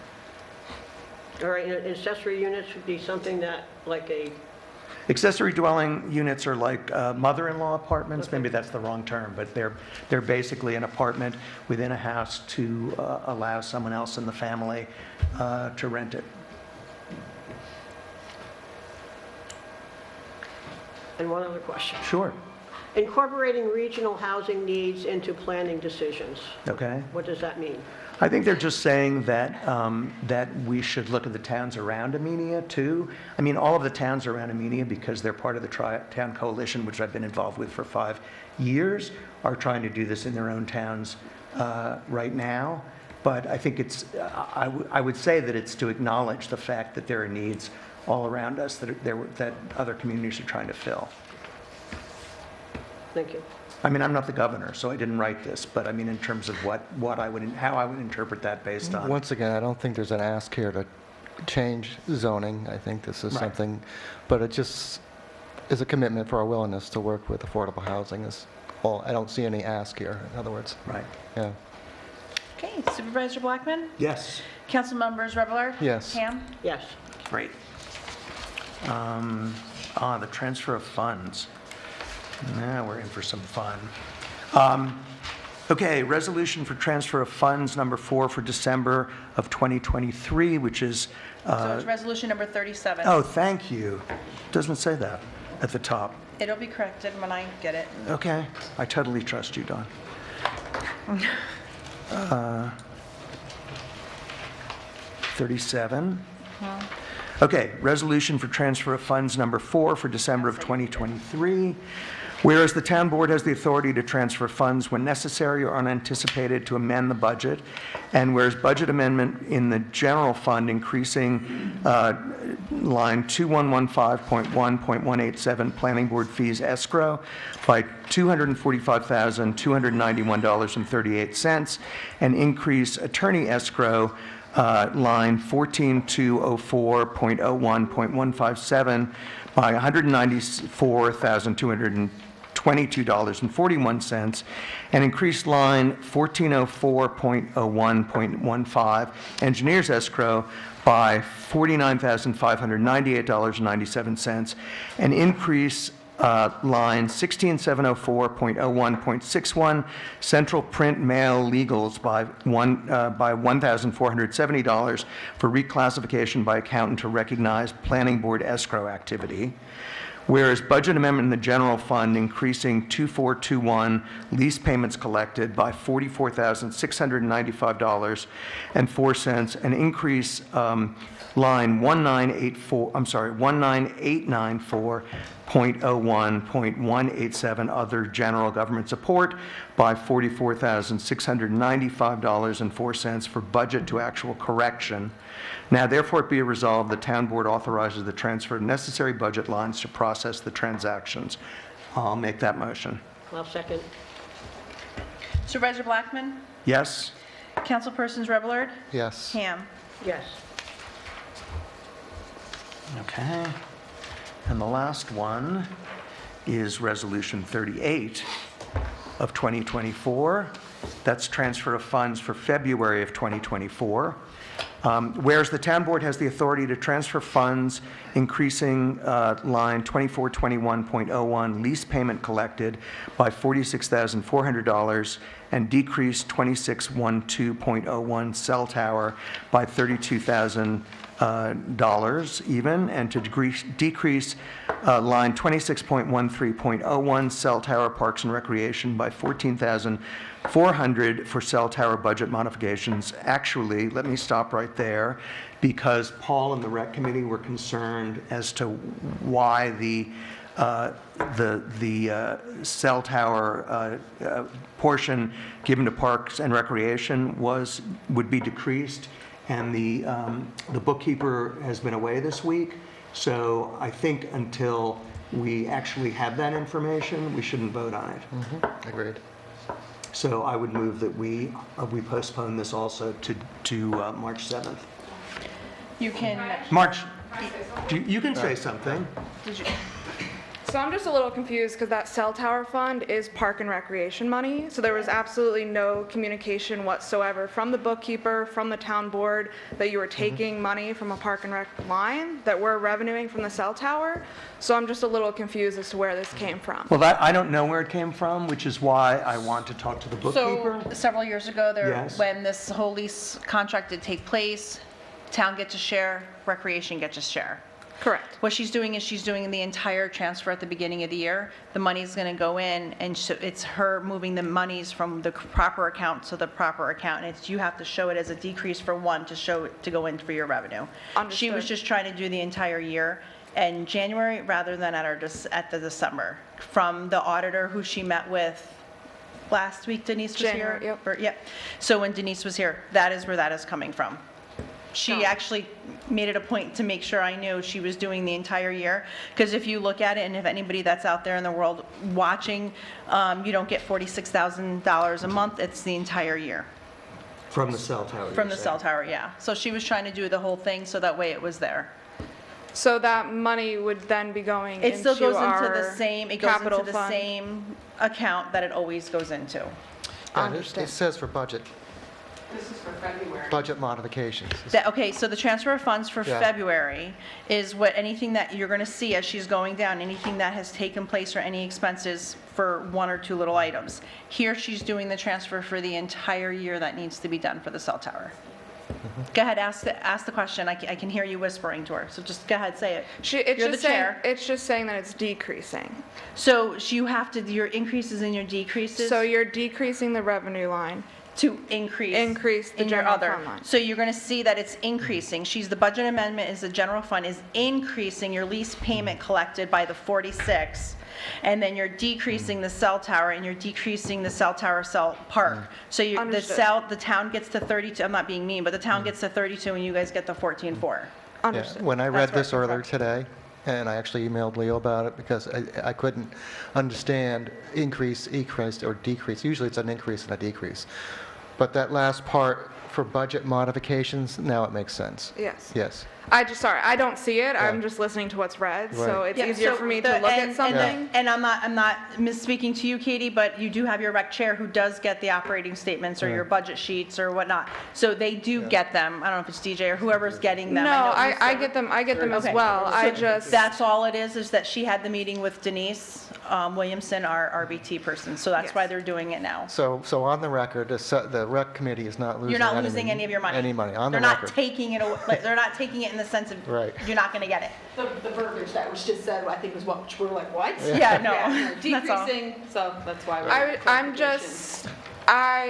All right, and accessory units would be something that, like a, Accessory dwelling units are like mother-in-law apartments. Maybe that's the wrong term, but they're basically an apartment within a house to allow someone else in the family to rent it. and one other question. Sure. Incorporating regional housing needs into planning decisions. Okay. What does that mean? I think they're just saying that that we should look at the towns around Amenia too. I mean, all of the towns around Amenia, because they're part of the Tri-Town Coalition, which I've been involved with for 5 years, are trying to do this in their own towns right now. But I think it's, I would say that it's to acknowledge the fact that there are needs all around us that other communities are trying to fill. Thank you. I mean, I'm not the governor, so I didn't write this, but I mean, in terms of how I would interpret that based on. Once again, I don't think there's an ask here to change zoning. I think this is Right. something, but it just is a commitment for our willingness to work with affordable housing is all. I don't see any ask here, in other words. Right. Yeah. Okay, Supervisor Blackman? Yes. Council members Revillard? Yes. Ham? Yes. Great. The transfer of funds. Now we're in for some fun. Okay, resolution for transfer of funds number 4 for December of 2023, which is. So it's resolution number 37. Oh, thank you. Doesn't say that at the top. It'll be corrected when I get it. Okay, I totally trust you, Dawn. 37. Okay, resolution for transfer of funds number 4 for December of 2023. Whereas the town board has the authority to transfer funds when necessary or unanticipated to amend the budget, and whereas budget amendment in the general fund increasing line 2115.1.187 planning board fees escrow by $245,291.38, and increase attorney escrow line 14204.01.157 by $194,222.41, and increased line 1404.01.15 engineers escrow by $49,598.97, and increase line 16704.01.61 central print mail legals by $1,470 for reclassification by accountant to recognize planning board escrow activity. Whereas budget amendment in the general fund increasing 2421 lease payments collected by $44,695.04, and increase line 19894.01.187 other general government support by $44,695.04 for budget to actual correction. Now therefore it be resolved, the town board authorizes the transfer of necessary budget lines to process the transactions. I'll make that motion. I'll second. Supervisor Blackman? Yes? Councilpersons Revillard? Yes. Ham? Yes. Okay. And the last one is Resolution 38 of 2024. That's transfer of funds for February of 2024. Whereas the town board has the authority to transfer funds, increasing line 2421.01 lease payment collected by $46,400 and decrease 2612.01 cell tower by $32,000 even, and to decrease line 26.13.01 cell tower parks and recreation by $14,400 for cell tower budget modifications. Actually, let me stop right there, because Paul and the rec committee were concerned as to why the cell tower portion given to Parks and Recreation would be decreased, and the bookkeeper has been away this week. So I think until we actually have that information, we shouldn't vote on it. Agreed. So I would move that we postpone this also to March 7th. You can. March, you can say something. Did you? So I'm just a little confused because that cell tower fund is park and recreation money. So there was absolutely no communication whatsoever from the bookkeeper, from the town board, that you were taking money from a park and rec line that we're revenuing from the cell tower. So I'm just a little confused as to where this came from. Well, I don't know where it came from, which is why I want to talk to the bookkeeper. So several years ago, Yes. when this whole lease contract did take place, town gets a share, recreation gets a share. Correct. What she's doing is she's doing the entire transfer at the beginning of the year. The money's going to go in, and so it's her moving the monies from the proper account to the proper account. And you have to show it as a decrease for one to show it to go in for your revenue. Understood. She was just trying to do the entire year in January rather than at the December. From the auditor who she met with last week, Denise was January, here? Yep. So when Denise was here, that is where that is coming from. She actually made it a point to make sure I knew she was doing the entire year, because if you look at it, and if anybody that's out there in the world watching, you don't get $46,000 a month, it's the entire year. From the cell tower. From the cell tower, yeah. So she was trying to do the whole thing so that way it was there. So that money would then be going It still goes into our the same, it goes capital into the fund? same account that it always goes into. It says for budget. This is for February. Budget modifications. Okay, so the transfer of funds for Yeah. February is anything that you're going to see as she's going down, anything that has taken place or any expenses for one or two little items. Here, she's doing the transfer for the entire year that needs to be done for the cell tower. Go ahead, ask the question. I can hear you whispering to her, so just go ahead, say it. You're the chair. It's just saying that it's decreasing. So you have to, your increases and your decreases. So you're decreasing the revenue line. To increase the in your general other. fund line. So you're going to see that it's increasing. The budget amendment is the general fund is increasing your lease payment collected by the 46, and then you're decreasing the cell tower, and you're decreasing the cell tower cell park. So the town gets to 32, I'm not being mean, but the town gets to 32 and you guys get the 14.4. Yeah, when I read this earlier today, and I actually emailed Leo about it because I couldn't understand increase, or decrease. Usually it's an increase and a decrease. But that last part for budget modifications, now it makes sense. Yes. Yes. Sorry, I don't see it. Yeah. I'm just listening to what's read, so Right. it's easier for me to look at something. And I'm not misspeaking to you, Katie, but you do have your rec chair who does get the operating statements or your budget sheets or whatnot. So they do get them. I don't know if it's DJ or whoever's getting them. No, I get them. I get them as Okay. well. So that's all it is that she had the meeting with Denise Williamson, our RBT person. So that's why they're doing it now. So on the record, the rec committee is not losing You're not losing any of your money. Any money, on the They're record. not taking it away. They're not taking it in the sense of Right. you're not going to get it. The verbiage that was just said, I think was what, we're like, what? Yeah, no. That's all. Decreasing, so that's why we're.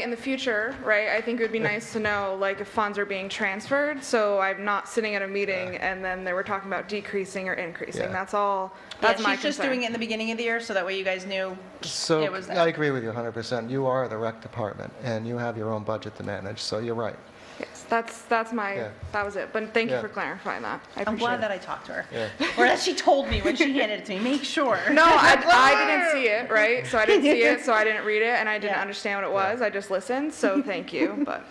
In the future, right, I think it would be nice to know, like, if funds are being transferred, so I'm not sitting at a meeting and then they were talking about decreasing or increasing. Yeah. That's all, Yeah, that's my she's just concern. doing it in the beginning of the year so that way you guys knew So it was there. I agree with you 100%. You are the rec department, and you have your own budget to manage, so you're right. Yes, that's my, Yeah. that was it. But thank you Yeah. for clarifying that. I I'm appreciate glad it. that I talked to her. Yeah. Or that she told me when she handed it to me. Make sure. No, I didn't see it, right? So I didn't see it, so I didn't read it, and I didn't understand what it was. I just listened, so thank you, but.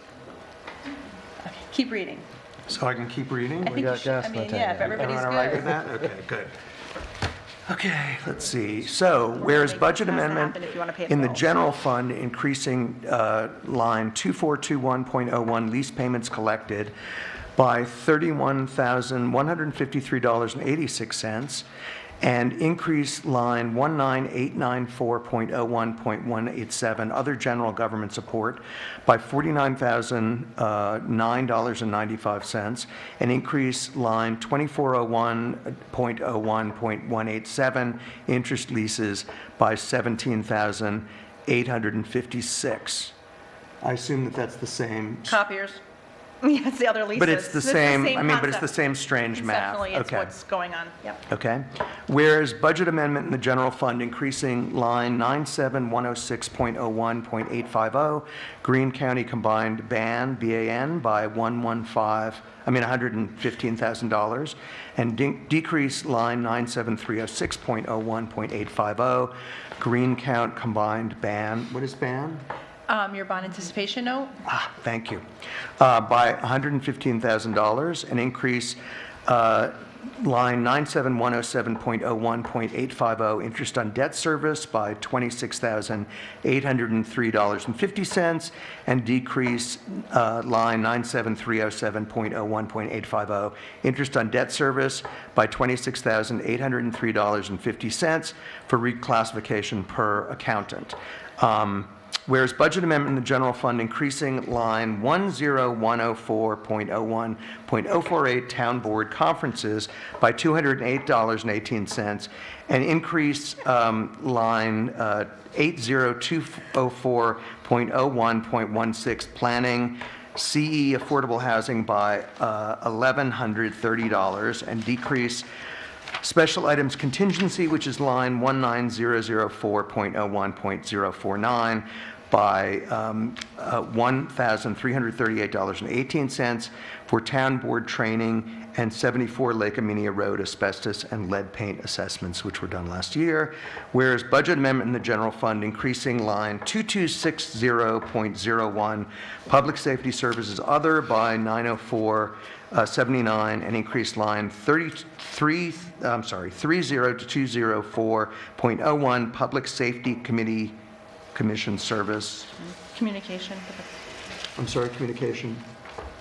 Keep reading. So I can keep reading? I think you should. I mean, yeah, if everybody's Everyone all right with good. that? Okay, good. Okay, let's see. So, whereas budget amendment happen if you wanna pay the in the bills. general fund increasing line 2421.01 lease payments collected by $31,153.86 and increase line 19894.01.187 other general government support by $49,009.95 and increase line 2401.01.187 interest leases by $17,856. I assume that that's the same. Copiers. Yeah, it's the other leases. But it's the same, I mean, but it's the concept. same strange math. Conceptually, it's Okay. what's going on, yep. Okay. Whereas budget amendment in the general fund increasing line 97-106.01.850, Greene County Combined BAN by $115,000 and decrease line 97306.01.850, Greene Count Combined BAN, what is BAN? Your bond anticipation note? Thank you. By $115,000 and increase line 97107.01.850 interest on debt service by $26,803.50 and decrease line 97307.01.850 interest on debt service by $26,803.50 for reclassification per accountant. Whereas budget amendment in the general fund increasing line 10104.01.048 town board conferences by $208.18 and increase line 80204.01.16 planning CE affordable housing by $1,130 and decrease special items contingency, which is line 19004.01.049 by $1,338.18 for town board training and 74 Lake Amenia Road asbestos and lead paint assessments, which were done last year. Whereas budget amendment in the general fund increasing line 2260.01 public safety services other by 904.79 and increase line 30204.01 public safety commission service. Communication. I'm sorry, communication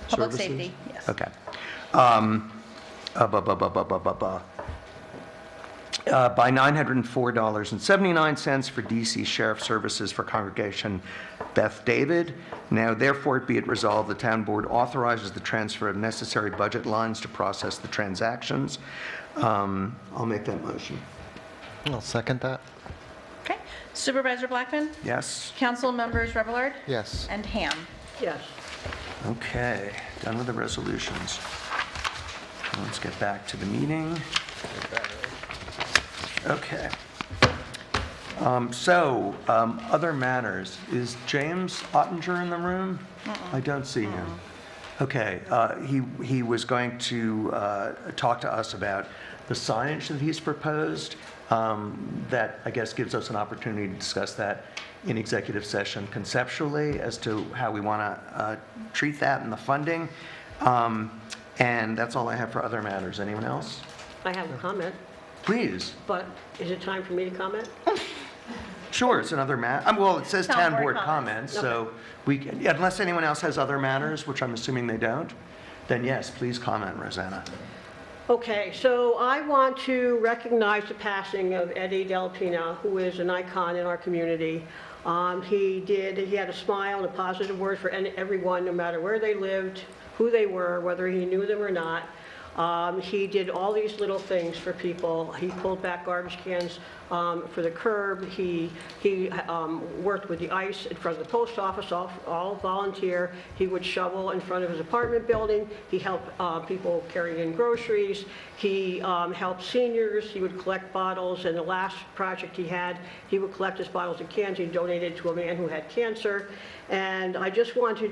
Public services? safety, yes. Okay. By $904.79 for DC Sheriff Services for Congregation Beth David. Now therefore be it resolved, the town board authorizes the transfer of necessary budget lines to process the transactions. I'll make that motion. I'll second that. Okay. Supervisor Blackman? Yes? Council members Revelard? Yes. And Ham? Yes. Okay, done with the resolutions. Let's get back to the meeting. Okay. Other matters. Is James Ottinger in the room? I don't see him. Okay, he was going to talk to us about the signage that he's proposed. That, I guess, gives us an opportunity to discuss that in executive session conceptually as to how we want to treat that and the funding. And that's all I have for other matters. Anyone else? I have a comment, Please. but is it time for me to comment? Sure, it's another well, it says town board comments, so we can, unless anyone else has other matters, which I'm assuming they don't, then yes, please comment, Rosanna. Okay, so I want to recognize the passing of Eddie Del Pina, who is an icon in our community. He had a smile and a positive word for everyone, no matter where they lived, who they were, whether he knew them or not. He did all these little things for people. He pulled back garbage cans for the curb. He worked with the ice in front of the post office, all volunteer. He would shovel in front of his apartment building. He helped people carry in groceries. He helped seniors. He would collect bottles. And the last project he had, he would collect his bottles and cans and donate it to a man who had cancer. And I just want to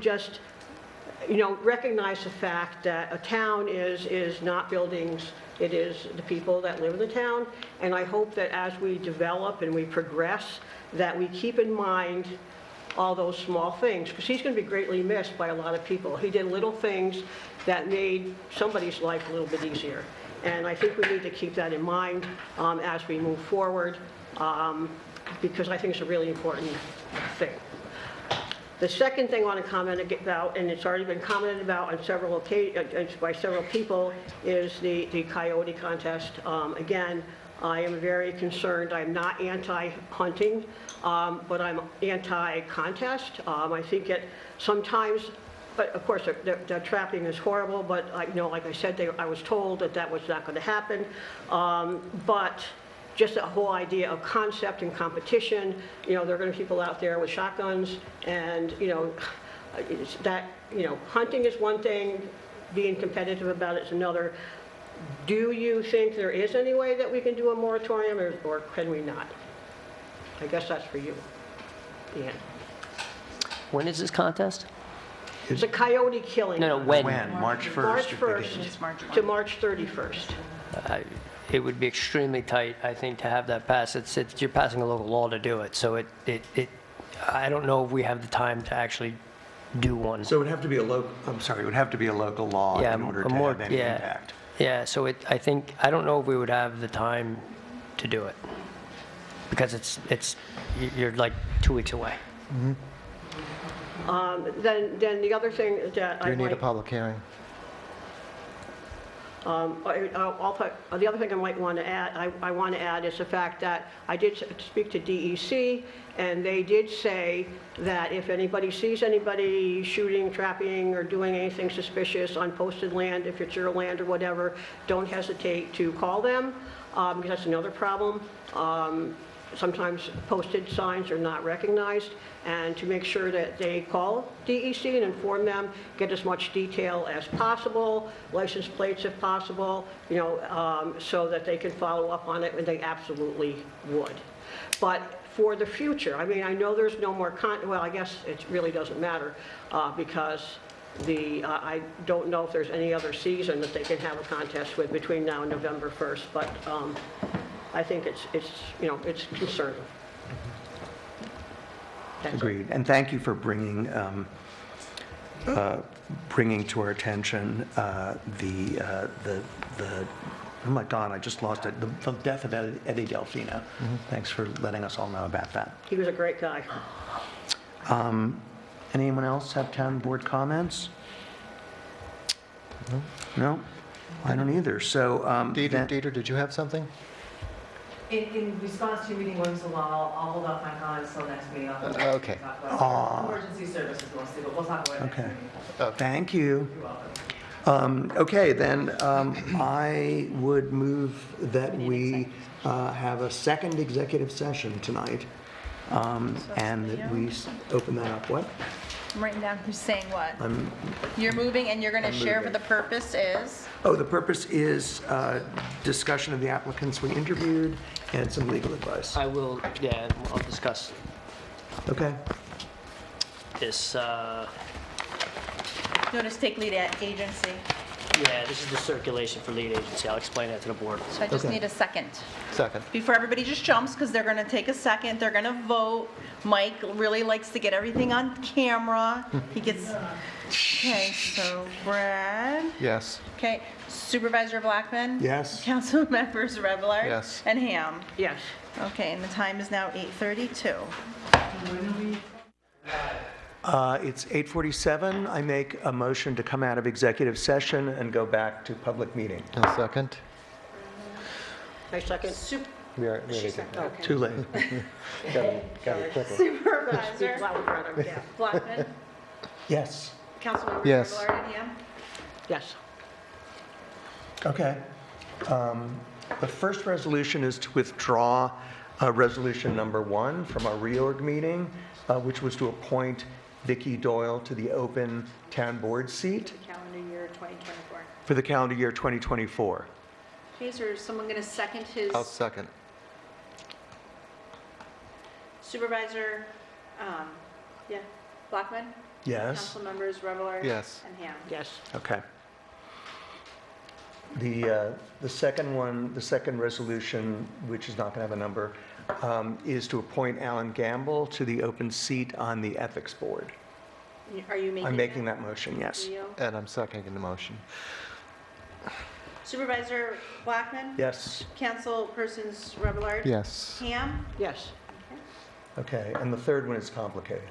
recognize the fact that a town is not buildings, it is the people that live in the town. And I hope that as we develop and we progress, that we keep in mind all those small things, because he's going to be greatly missed by a lot of people. He did little things that made somebody's life a little bit easier. And I think we need to keep that in mind as we move forward, because I think it's a really important thing. The second thing I want to comment about, and it's already been commented about on several occasions by several people, is the coyote contest. Again, I am very concerned. I'm not anti-hunting, but I'm anti-contest. I think it sometimes, but of course, the trapping is horrible, but like I said, I was told that was not going to happen. But just the whole idea of concept and competition, there are going to be people out there with shotguns, and hunting is one thing, being competitive about it is another. Do you think there is any way that we can do a moratorium, or can we not? I guess that's for you, Ian. When is this contest? It's a coyote killing. No, when? When? March 1st. March it 1st begins. to March 31st. It would be extremely tight, I think, to have that pass. You're passing a local law to do it, so I don't know if we have the time to actually do one. So it would have to be a local, it would have to be a local law in order to have any impact. Yeah, so I don't know if we would have the time to do it, because you're like 2 weeks away. Then the other thing that Do you need a public hearing? The other thing I might want to add, I want to add is the fact that I did speak to DEC, and they did say that if anybody sees anybody shooting, trapping, or doing anything suspicious on posted land, if it's your land or whatever, don't hesitate to call them, because that's another problem. Sometimes posted signs are not recognized, and to make sure that they call DEC and inform them, get as much detail as possible, license plates if possible, so that they can follow up on it, and they absolutely would. But for the future, I know there's no more well, I guess it really doesn't matter, because I don't know if there's any other season that they can have a contest with between now and November 1st, but I think it's concerning. That's Agreed. And thank you for bringing to our attention oh my God, I just lost it, the death of Eddie Delfino. Thanks for letting us all know about that. He was a great guy. Anyone else have town board comments? No? I don't either. So, Dieter, did you have something? In response to your meeting once in a while, I'll hold off my comments till next meeting. Okay. Talk about emergency services mostly, but we'll talk about it next meeting. Thank you. Okay, then I would move that we have a second executive session tonight, and that we open that up. What? I'm writing down who's saying what. I'm You're moving and you're going to share, moving. but the purpose is? Oh, the purpose is discussion of the applicants we interviewed and some legal advice. I'll discuss Okay. this, Notice take lead agency. this is the circulation for lead agency. I'll explain that to the board. So I just need a second. Second. Before everybody just jumps, because they're going to take a second, they're going to vote. Mike really likes to get everything on camera. He gets, okay, so Brad. Yes. Okay, Supervisor Blackman. Yes. Council members Revler. Yes. And Ham. Yes. Okay, and the time is now 8:32. It's 8:47. I make a motion to come out of executive session and go back to public meeting. A second. I second. We are ready. Okay. Too late. Got it quickly. Supervisor Yeah. Blackman. Yes. Councilmember Yes. Revler and Ham. Yes. Okay. The first resolution is to withdraw resolution number 1 from our reorg meeting, which was to appoint Vicki Doyle to the open town board seat Calendar year 2024. for the calendar year 2024. Okay, is there someone going to second his? I'll second. Supervisor, Blackman? Yes. Council members Revler? Yes. And Ham? Yes. Okay. The second resolution, which is not going to have a number, is to appoint Alan Gamble to the open seat on the Ethics Board. Are you making? I'm making that motion, yes. Leo? And I'm seconding the motion. Supervisor Blackman? Yes. Councilpersons Revillard? Yes. Ham? Yes. Okay, and the third one is complicated.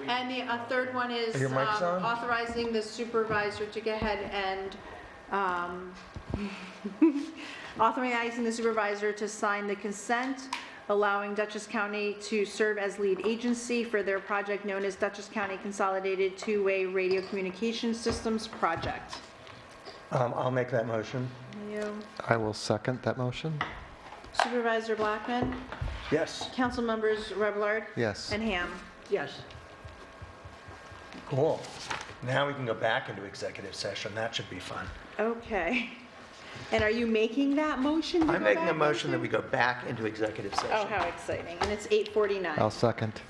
And the third one is Are your mics on? authorizing the supervisor to go ahead and, authorizing the supervisor to sign the consent, allowing Dutchess County to serve as lead agency for their project known as Dutchess County Consolidated Two-Way Radio Communication Systems Project. I'll make that motion. You, I will second that motion. Supervisor Blackman, Yes. Council members Revillard? Yes. And Ham? Yes. Cool. Now we can go back into executive session. That should be fun. Okay. And are you making that motion? to I'm go making a back motion that into- we go back into executive session. Oh, how exciting. And it's 8:49. I'll second.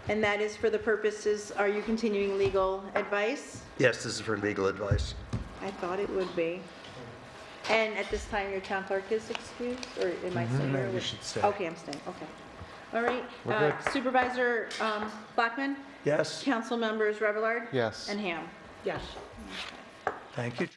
And that is for the purposes, are you continuing legal advice? Yes, this is for legal advice. I thought it would be. And at this time, your town clerk is excused, or am I still No, here? you should stay. Okay, I'm staying, okay. All right. We're good. Supervisor Blackman? Yes. Council members Revillard? Yes. And Ham? Yes. Thank you.